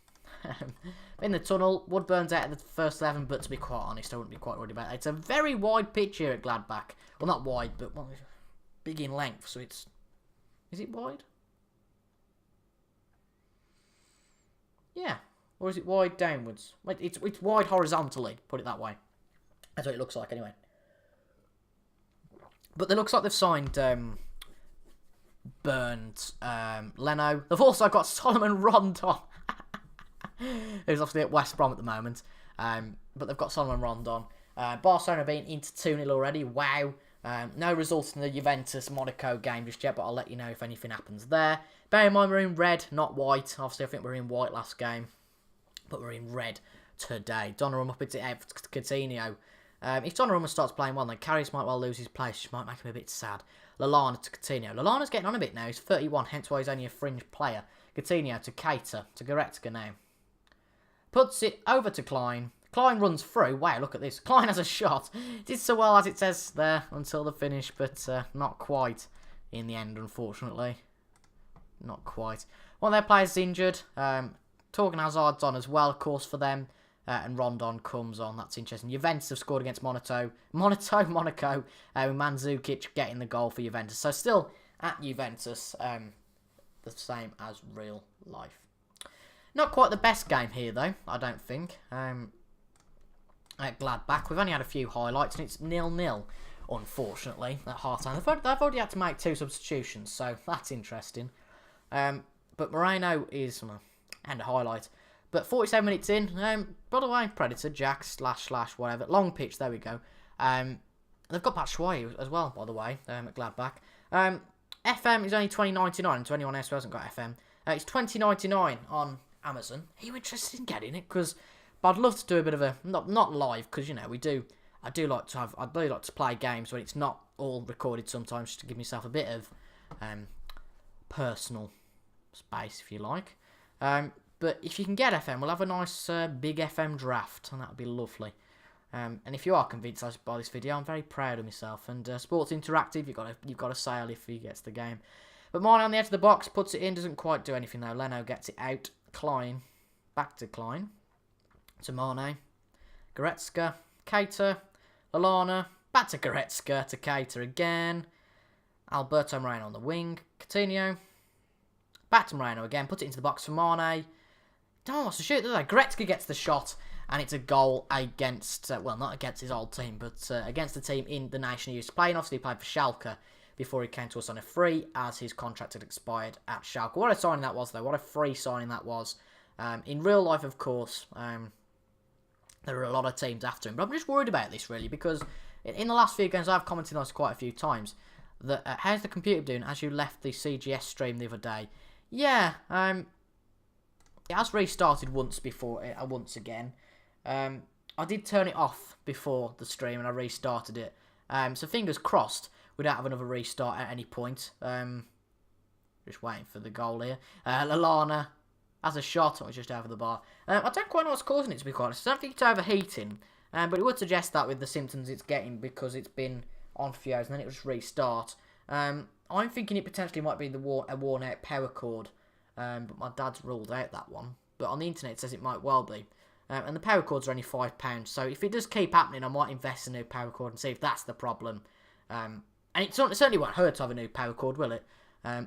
In the tunnel, Woodburn's out of the first 11, but to be quite honest, I wouldn't be quite worried about it. It's a very wide pitch here at Gladbach. Well, not wide, but big in length, so it's... Is it wide? Yeah. Or is it wide downwards? It's wide horizontally, put it that way. That's what it looks like, anyway. But it looks like they've signed Burnt, Leno. They've also got Solomon Rondon, who's obviously at West Brom at the moment. But they've got Solomon Rondon. Barcelona being into 2-0 already. Wow. No results in the Juventus-Monaco game just yet, but I'll let you know if anything happens there. Bear in mind we're in red, not white. Obviously, I think we were in white last game, but we're in red today. Donnarumma up into Coutinho. If Donnarumma starts playing well, then Karius might well lose his place, which might make him a bit sad. Lallana to Coutinho. Lallana's getting on a bit now. He's 31, hence why he's only a fringe player. Coutinho to Keita, to Goretzka now. Puts it over to Klein. Klein runs through. Wow, look at this. Klein has a shot. Did so well as it says there until the finish, but not quite in the end, unfortunately. Not quite. One of their players is injured. Torgan Hazard's on as well, of course, for them. And Rondon comes on. That's interesting. Juventus have scored against Monaco. With Mandzukic getting the goal for Juventus. So still at Juventus, the same as real life. Not quite the best game here, though, I don't think. At Gladbach, we've only had a few highlights, and it's 0-0, unfortunately, at half-time. They've already had to make 2 substitutions, so that's interesting. But Moreno is... and a highlight. But 47 minutes in, by the way, Predator, Jack, / whatever. Long pitch, there we go. They've got Batshuayi as well, by the way, at Gladbach. FM is only $20.99, and to anyone else who hasn't got FM, it's $20.99 on Amazon. Are you interested in getting it? Because I'd love to do a bit of a, not live, because, you know, I'd really like to play games when it's not all recorded sometimes, just to give myself a bit of personal space, if you like. But if you can get FM, we'll have a nice big FM draft, and that would be lovely. And if you are convinced by this video, I'm very proud of myself. And Sports Interactive, you've got a sale if he gets the game. But mine on the edge of the box, puts it in, doesn't quite do anything though. Leno gets it out. Klein, back to Klein. To Mane. Goretzka, Keita, Lallana, back to Goretzka, to Keita again. Alberto Moreno on the wing. Coutinho. Back to Moreno again, put it into the box for Mane. Don't know what's to shoot, do they? Goretzka gets the shot, and it's a goal against, well, not against his old team, but against the team in the nation he used to play in. Obviously, he played for Schalke before he came to us on a free, as his contract had expired at Schalke. What a signing that was, though. What a free signing that was. In real life, of course, there are a lot of teams after him. But I'm just worried about this, really, because in the last few games, I've commented on this quite a few times, that how's the computer doing as you left the CGS stream the other day? Yeah, it has restarted once before, once again. I did turn it off before the stream and I restarted it. So fingers crossed we don't have another restart at any point. Just waiting for the goal here. Lallana has a shot, or just over the bar. I don't quite know what's causing it, to be quite honest. I don't think it's overheating, but it would suggest that with the symptoms it's getting, because it's been on for years and then it was restart. I'm thinking it potentially might be a worn out power cord. But my dad's ruled out that one. But on the internet it says it might well be. And the power cords are only £5. So if it does keep happening, I might invest in a new power cord and see if that's the problem. And it certainly won't hurt to have a new power cord, will it?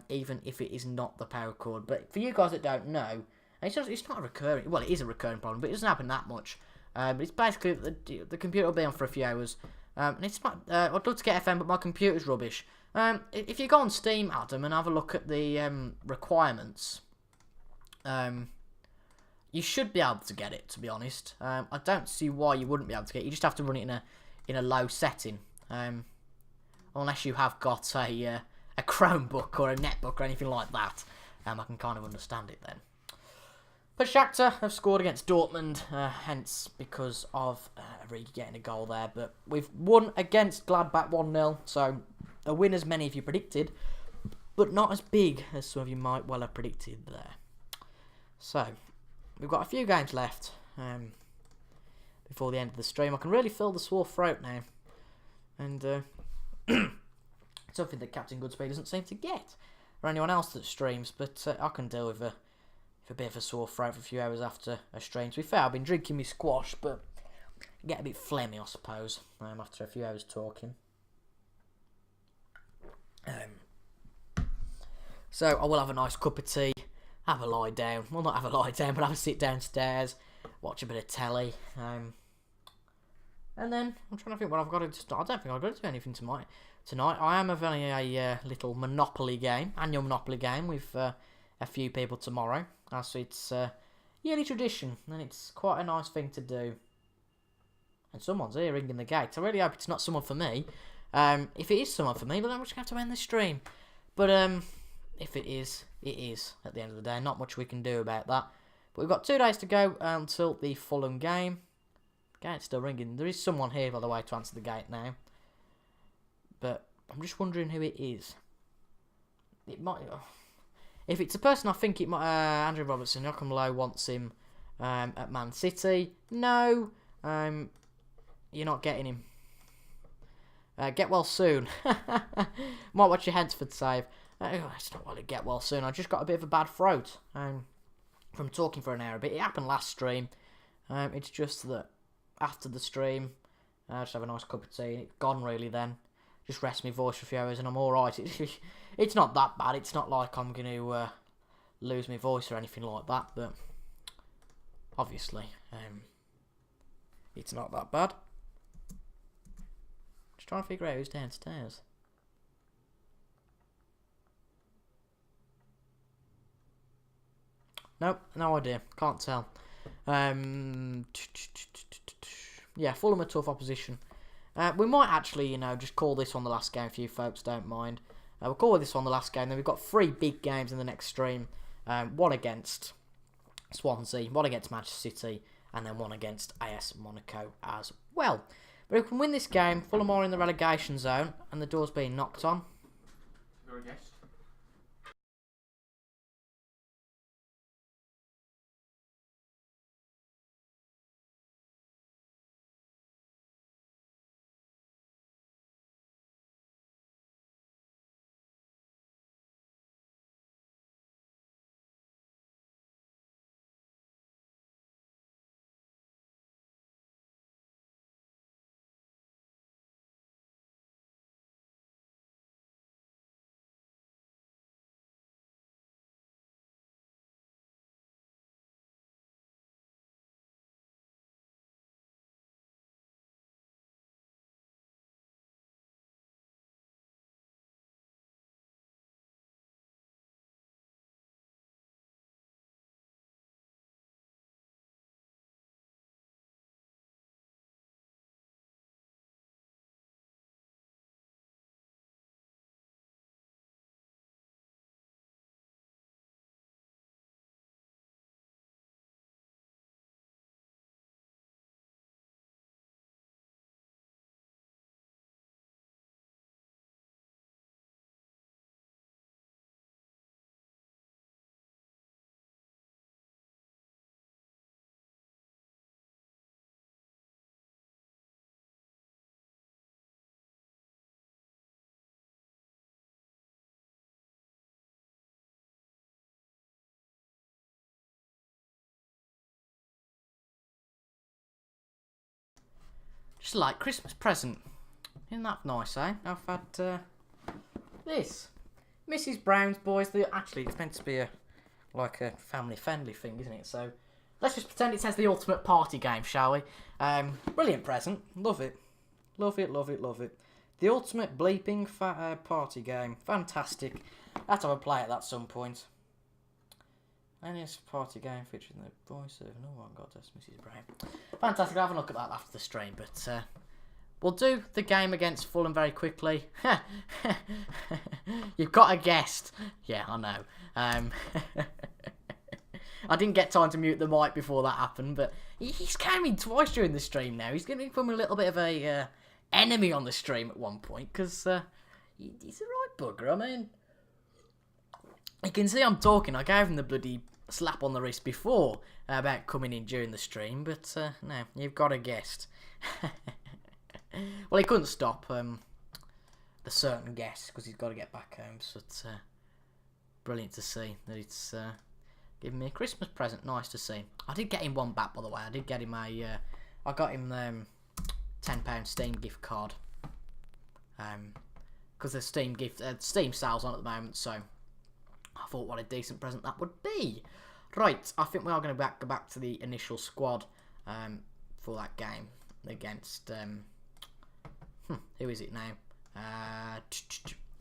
Even if it is not the power cord. But for you guys that don't know, it's not a recurring... Well, it is a recurring problem, but it doesn't happen that much. But it's basically... The computer will be on for a few hours. And it's not... I'd love to get FM, but my computer's rubbish. If you go on Steam, Adam, and have a look at the requirements, you should be able to get it, to be honest. I don't see why you wouldn't be able to get it. You just have to run it in a low setting. Unless you have got a Chromebook or a netbook or anything like that. I can kind of understand it then. But Shakhtar have scored against Dortmund, hence because of Origi getting a goal there. But we've won against Gladbach 1-0, so a win as many of you predicted, but not as big as some of you might well have predicted there. So, we've got a few games left before the end of the stream. I can really feel the sore throat now, and something that Captain Goodspeed doesn't seem to get, or anyone else that streams, but I can deal with a bit of a sore throat for a few hours after a stream. To be fair, I've been drinking my squash, but get a bit phlegmy, I suppose, after a few hours talking. So I will have a nice cup of tea, have a lie down. Well, not have a lie down, but have a sit downstairs, watch a bit of telly. And then I'm trying to think what I've got to do. I don't think I've got to do anything tonight. I am having a little Monopoly game, annual Monopoly game with a few people tomorrow. So it's yearly tradition, and it's quite a nice thing to do. And someone's here ringing the gate. I really hope it's not someone for me. If it is someone for me, well, then we're just going to have to end the stream. But if it is, it is, at the end of the day. Not much we can do about that. But we've got 2 days to go until the Fulham game. Gate's still ringing. There is someone here, by the way, to answer the gate now. But I'm just wondering who it is. It might... If it's a person, I think it might... Andrew Robertson, Joachim Low wants him at Man City. No. You're not getting him. Get well soon. Might watch your Hensford save. It's not well to get well soon. I just got a bit of a bad throat from talking for an hour a bit. It happened last stream. It's just that after the stream, I just have a nice cup of tea. It's gone really then. Just rest my voice for a few hours and I'm alright. It's not that bad. It's not like I'm going to lose my voice or anything like that. But obviously, it's not that bad. Just trying to figure out who's downstairs. Nope, no idea. Can't tell. Yeah, Fulham are tough opposition. We might actually, you know, just call this one the last game if you folks don't mind. We'll call this one the last game. Then we've got 3 big games in the next stream. One against Swansea, one against Manchester City, and then one against AS Monaco as well. But if we can win this game, Fulham are in the relegation zone, and the door's being knocked on. You're a guest. Just like Christmas present. Isn't that nice, eh? I've had this. Mrs. Brown's Boys. Actually, it's meant to be a family-friendly thing, isn't it? So let's just pretend it says the ultimate party game, shall we? Brilliant present. Love it. Love it, love it, love it. The ultimate bleeping party game. Fantastic. I'll have to play it at some point. And it's a party game featuring the voice of... Oh my god, that's Mrs. Brown. Fantastic, I'll have a look at that after the stream. But we'll do the game against Fulham very quickly. You've got a guest. Yeah, I know. I didn't get time to mute the mic before that happened, but he's came in twice during the stream now. He's going to become a little bit of a enemy on the stream at one point, because he's a right bugger. I mean, you can see I'm talking. I gave him the bloody slap on the wrist before about coming in during the stream, but no, you've got a guest. Well, he couldn't stop the certain guest because he's got to get back home, so it's brilliant to see that it's giving me a Christmas present. Nice to see. I did get him one back, by the way. I did get him I got him £10 Steam gift card because there's Steam sales on at the moment, so I thought what a decent present that would be. Right, I think we are going to go back to the initial squad for that game against... who is it now?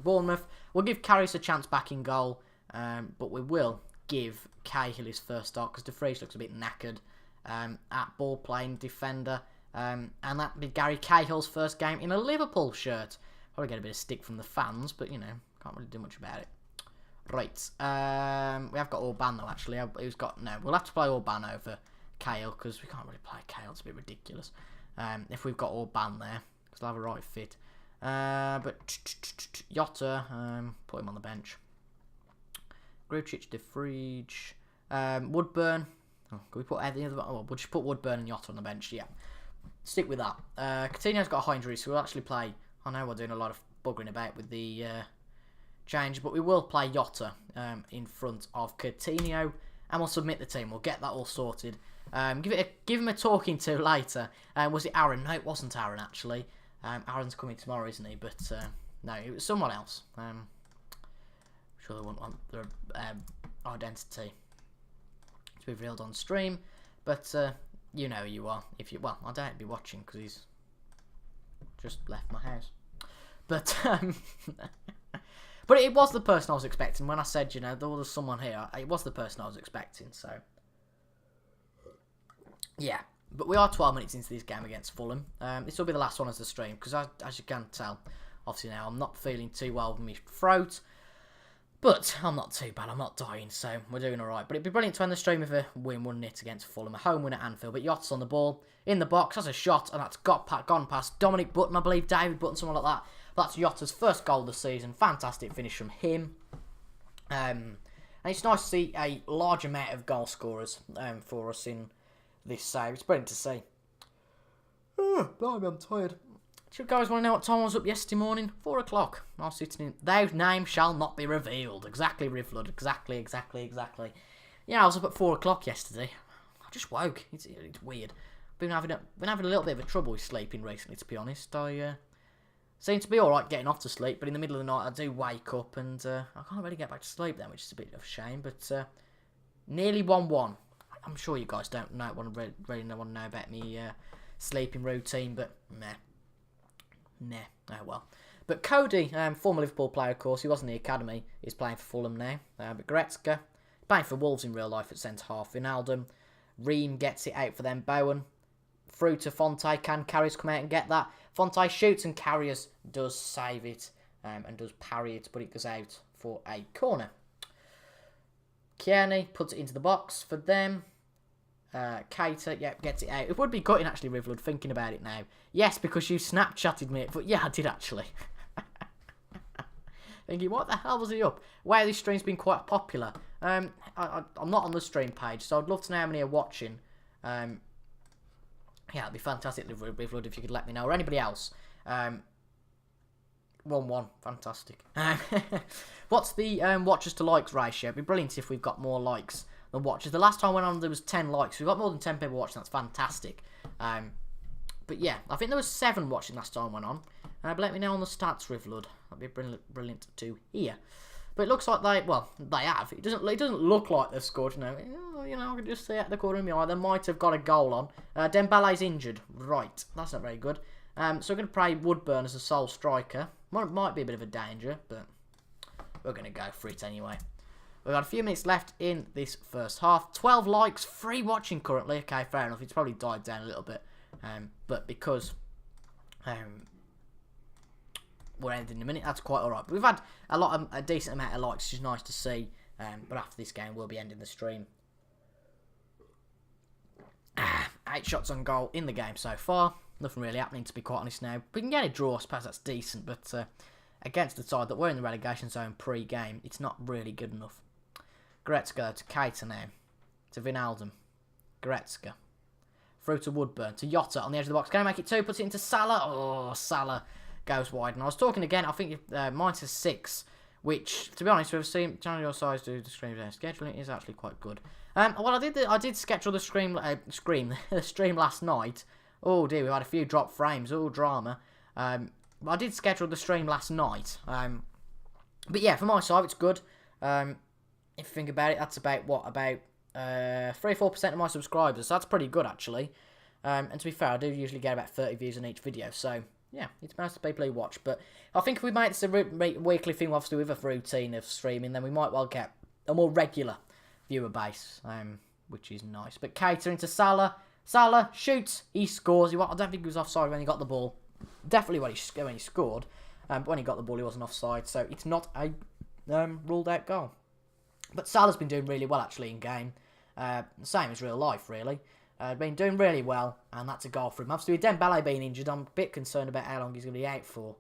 Bournemouth. We'll give Karius a chance back in goal, but we will give Cahill his first start because De Vries looks a bit knackered. At ball playing defender, And that'd be Gary Cahill's first game in a Liverpool shirt. Probably get a bit of stick from the fans, but, you know, can't really do much about it. Right, we have got Orban, though, actually. We'll have to play Orban over Cahill, because we can't really play Cahill. It's a bit ridiculous. If we've got Orban there, because they'll have a right fit. But Jota, put him on the bench. Grucic, De Vrij, Woodburn. Oh, can we put any other? Oh, we'll just put Woodburn and Jota on the bench. Yeah, stick with that. Coutinho's got a high injury, so we'll actually play. I know we're doing a lot of buggering about with the change, but we will play Jota in front of Coutinho, and we'll submit the team. We'll get that all sorted. Give him a talking to later. Was it Aaron? No, it wasn't Aaron actually. Aaron's coming tomorrow, isn't he? But no, it was someone else. I'm sure they wouldn't want their identity to be revealed on stream. But you know who you are. Well, I doubt he'd be watching because he's just left my house. But but it was the person I was expecting. When I said, you know, there was someone here, it was the person I was expecting. So yeah. But we are 12 minutes into this game against Fulham. This will be the last one as the stream, because as you can tell, obviously now I'm not feeling too well with my throat. But I'm not too bad, I'm not dying, so we're doing alright. But it'd be brilliant to end the stream with a win 1-0 against Fulham, a home win at Anfield. But Yott's on the ball, in the box, has a shot, and that's gone past Dominic Button, I believe, David Button, someone like that. But that's Yotta's first goal of the season, fantastic finish from him. And it's nice to see a large amount of goal scorers for us in this save. It's brilliant to see. Blimey, I'm tired. Do you guys want to know what time I was up yesterday morning? 4 o'clock. I was sitting in... Those names shall not be revealed. Exactly, Rivlud. Exactly. Yeah, I was up at 4 o'clock yesterday. I just woke. It's weird. Been having a little bit of a trouble with sleeping recently, to be honest. I seem to be alright getting off to sleep, but in the middle of the night I do wake up and I can't really get back to sleep then, which is a bit of a shame. But nearly 1-1. I'm sure you guys don't want to know about me sleeping routine, but nah, oh well. But Cody, former Liverpool player, of course, he was in the academy, is playing for Fulham now. But Goretzka, playing for Wolves in real life at centre half. Wijnaldum, Ream gets it out for them. Bowen, through to Fonte. Can Carriers come out and get that? Fonte shoots and Carriers does save it and does parry it, but it goes out for a corner. Kearney puts it into the box for them. Cater, gets it out. It would be gutting actually, Rivlud, thinking about it now. Yes, because you Snapchatted me, but yeah, I did actually. Thinking, what the hell was he up? Wow, this stream's been quite popular. I'm not on the stream page, so I'd love to know how many are watching. Yeah, it'd be fantastic, Rivlud, if you could let me know, or anybody else. 1-1, fantastic. What's the watchers to likes ratio? It'd be brilliant if we've got more likes than watchers. The last time I went on, there was 10 likes. We've got more than 10 people watching. That's fantastic. But yeah, I think there was 7 watching last time I went on. But let me know on the stats, Rivlud. That'd be brilliant to hear. But it looks like they have. It doesn't look like they've scored. I can just see at the corner of my eye. They might have got a goal on. Dembele's injured. Right, that's not very good. So we're going to play Woodburn as a sole striker. Might be a bit of a danger, but we're going to go for it anyway. We've got a few minutes left in this first half. 12 likes, 3 watching currently. Okay, fair enough. It's probably died down a little bit. But because we're ending in a minute, that's quite alright. But we've had a decent amount of likes, which is nice to see. But after this game, we'll be ending the stream. 8 shots on goal in the game so far. Nothing really happening, to be quite honest now. We can get a draw, I suppose that's decent. But against the side that were in the relegation zone pre-game, it's not really good enough. Goretzka to Keita now. To Wijnaldum. Goretzka. Through to Woodburn. To Jota on the edge of the box. Can I make it 2? Puts it into Salah. Oh, Salah goes wide. And I was talking again, I think mine says 6. Which, to be honest, we've seen channel your size do the stream scheduling. It is actually quite good. Well, I did schedule the stream last night. Oh dear, we had a few drop frames. Oh, drama. I did schedule the stream last night. But yeah, for my side, it's good. If you think about it, that's about 3-4% of my subscribers. So that's pretty good, actually. And to be fair, I do usually get about 30 views on each video. So yeah, it's most of the people who watch. But I think if we make this a weekly thing, obviously with a routine of streaming, then we might well get a more regular viewer base, which is nice. But Keita into Salah. Salah shoots, he scores. I don't think he was offside when he got the ball. Definitely when he scored. But when he got the ball, he wasn't offside. So it's not a ruled out goal. But Salah's been doing really well, actually, in game. Same as real life, really. Been doing really well, and that's a goal for him. Obviously, with Dembele being injured, I'm a bit concerned about how long he's going to be out for.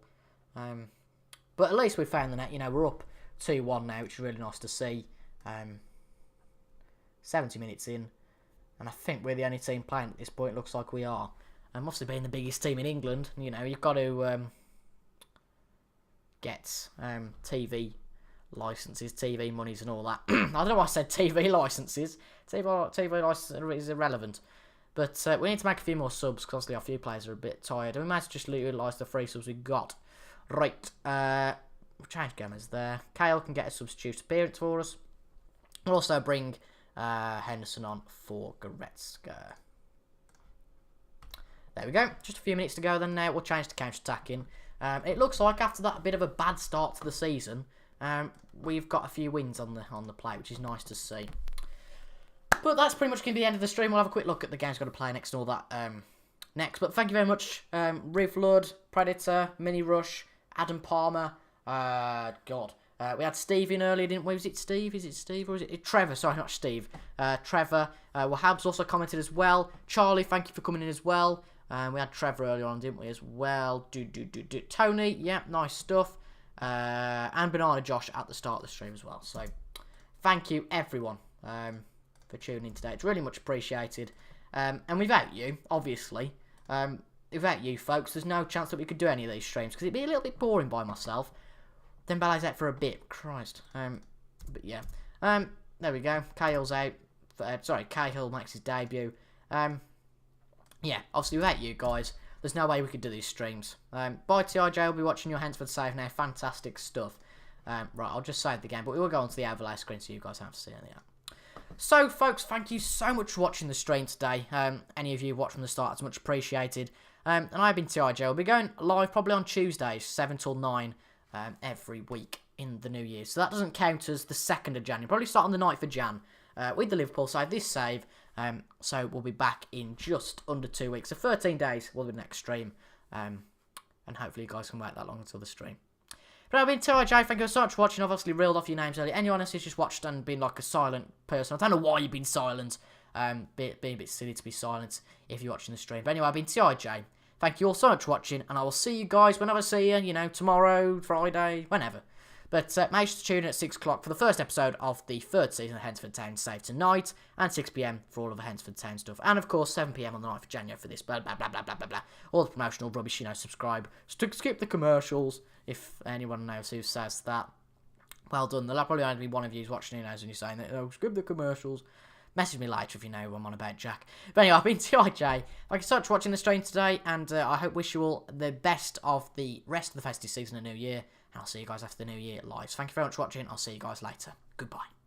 But at least we found the net. You know, we're up 2-1 now, which is really nice to see. 70 minutes in, and I think we're the only team playing at this point. It looks like we are. And obviously, being the biggest team in England, you know, you've got to get TV licenses, TV monies and all that. I don't know why I said TV licenses. TV license is irrelevant. But we need to make a few more subs, because obviously our few players are a bit tired. And we might just utilise the 3 subs we've got. Right, we'll change gamers there. Kale can get a substitute appearance for us. We'll also bring Henderson on for Goretzka. There we go. Just a few minutes to go then. Now we'll change to counter-attacking. It looks like after that bit of a bad start to the season, we've got a few wins on the play, which is nice to see. But that's pretty much going to be the end of the stream. We'll have a quick look at the games we're going to play next and all that next. But thank you very much, Rivlud, Predator, Mini Rush, Adam Palmer. God. We had Steve in earlier, didn't we? Was it Steve? Is it Steve or is it Trevor? Sorry, not Steve. Trevor. Wahab's also commented as well. Charlie, thank you for coming in as well. We had Trevor earlier on, didn't we, as well? Tony, yeah, nice stuff. And Banana Josh at the start of the stream as well. So, thank you, everyone, for tuning in today. It's really much appreciated. And without you, obviously, without you folks, there's no chance that we could do any of these streams, because it'd be a little bit boring by myself. Then Ballet's out for a bit. Christ. But yeah. There we go. Cahill's out. Cahill makes his debut. Yeah, obviously without you guys, there's no way we could do these streams. Bye TIJ, I'll be watching your Hensford save now. Fantastic stuff. Right, I'll just save the game, but we will go on to the overlay screen so you guys have to see anything. So, folks, thank you so much for watching the stream today. Any of you watched from the start, it's much appreciated. And I've been TIJ. I'll be going live probably on Tuesdays, 7 till 9, every week in the new year. So that doesn't count as the 2nd of January. Probably start on the 9th of Jan with the Liverpool save, this save. So we'll be back in just under 2 weeks. So 13 days will be the next stream. And hopefully you guys can wait that long until the stream. But I've been TIJ, thank you so much for watching. I've obviously reeled off your names earlier. Anyone else who's just watched and been like a silent person, I don't know why you've been silent. Being a bit silly to be silent if you're watching the stream. But anyway, I've been TIJ. Thank you all so much for watching, and I will see you guys whenever I see you, you know, tomorrow, Friday, whenever. But make sure to tune in at 6 o'clock for the first episode of the 3rd season of Hensford Town Save tonight, and 6 PM for all of the Hensford Town stuff. And of course, 7 PM on the 9th of January for this, blah, blah, blah, blah, blah, blah, blah. All the promotional rubbish, you know, subscribe. Skip the commercials, if anyone knows who says that. Well done. There'll probably only be one of you who's watching who knows when you're saying that, oh, skip the commercials. Message me later if you know who I'm on about, Jack. But anyway, I've been TIJ. Thank you so much for watching the stream today, and I wish you all the best of the rest of the festive season and New Year. And I'll see you guys after the New Year live. So thank you very much for watching. I'll see you guys later. Goodbye.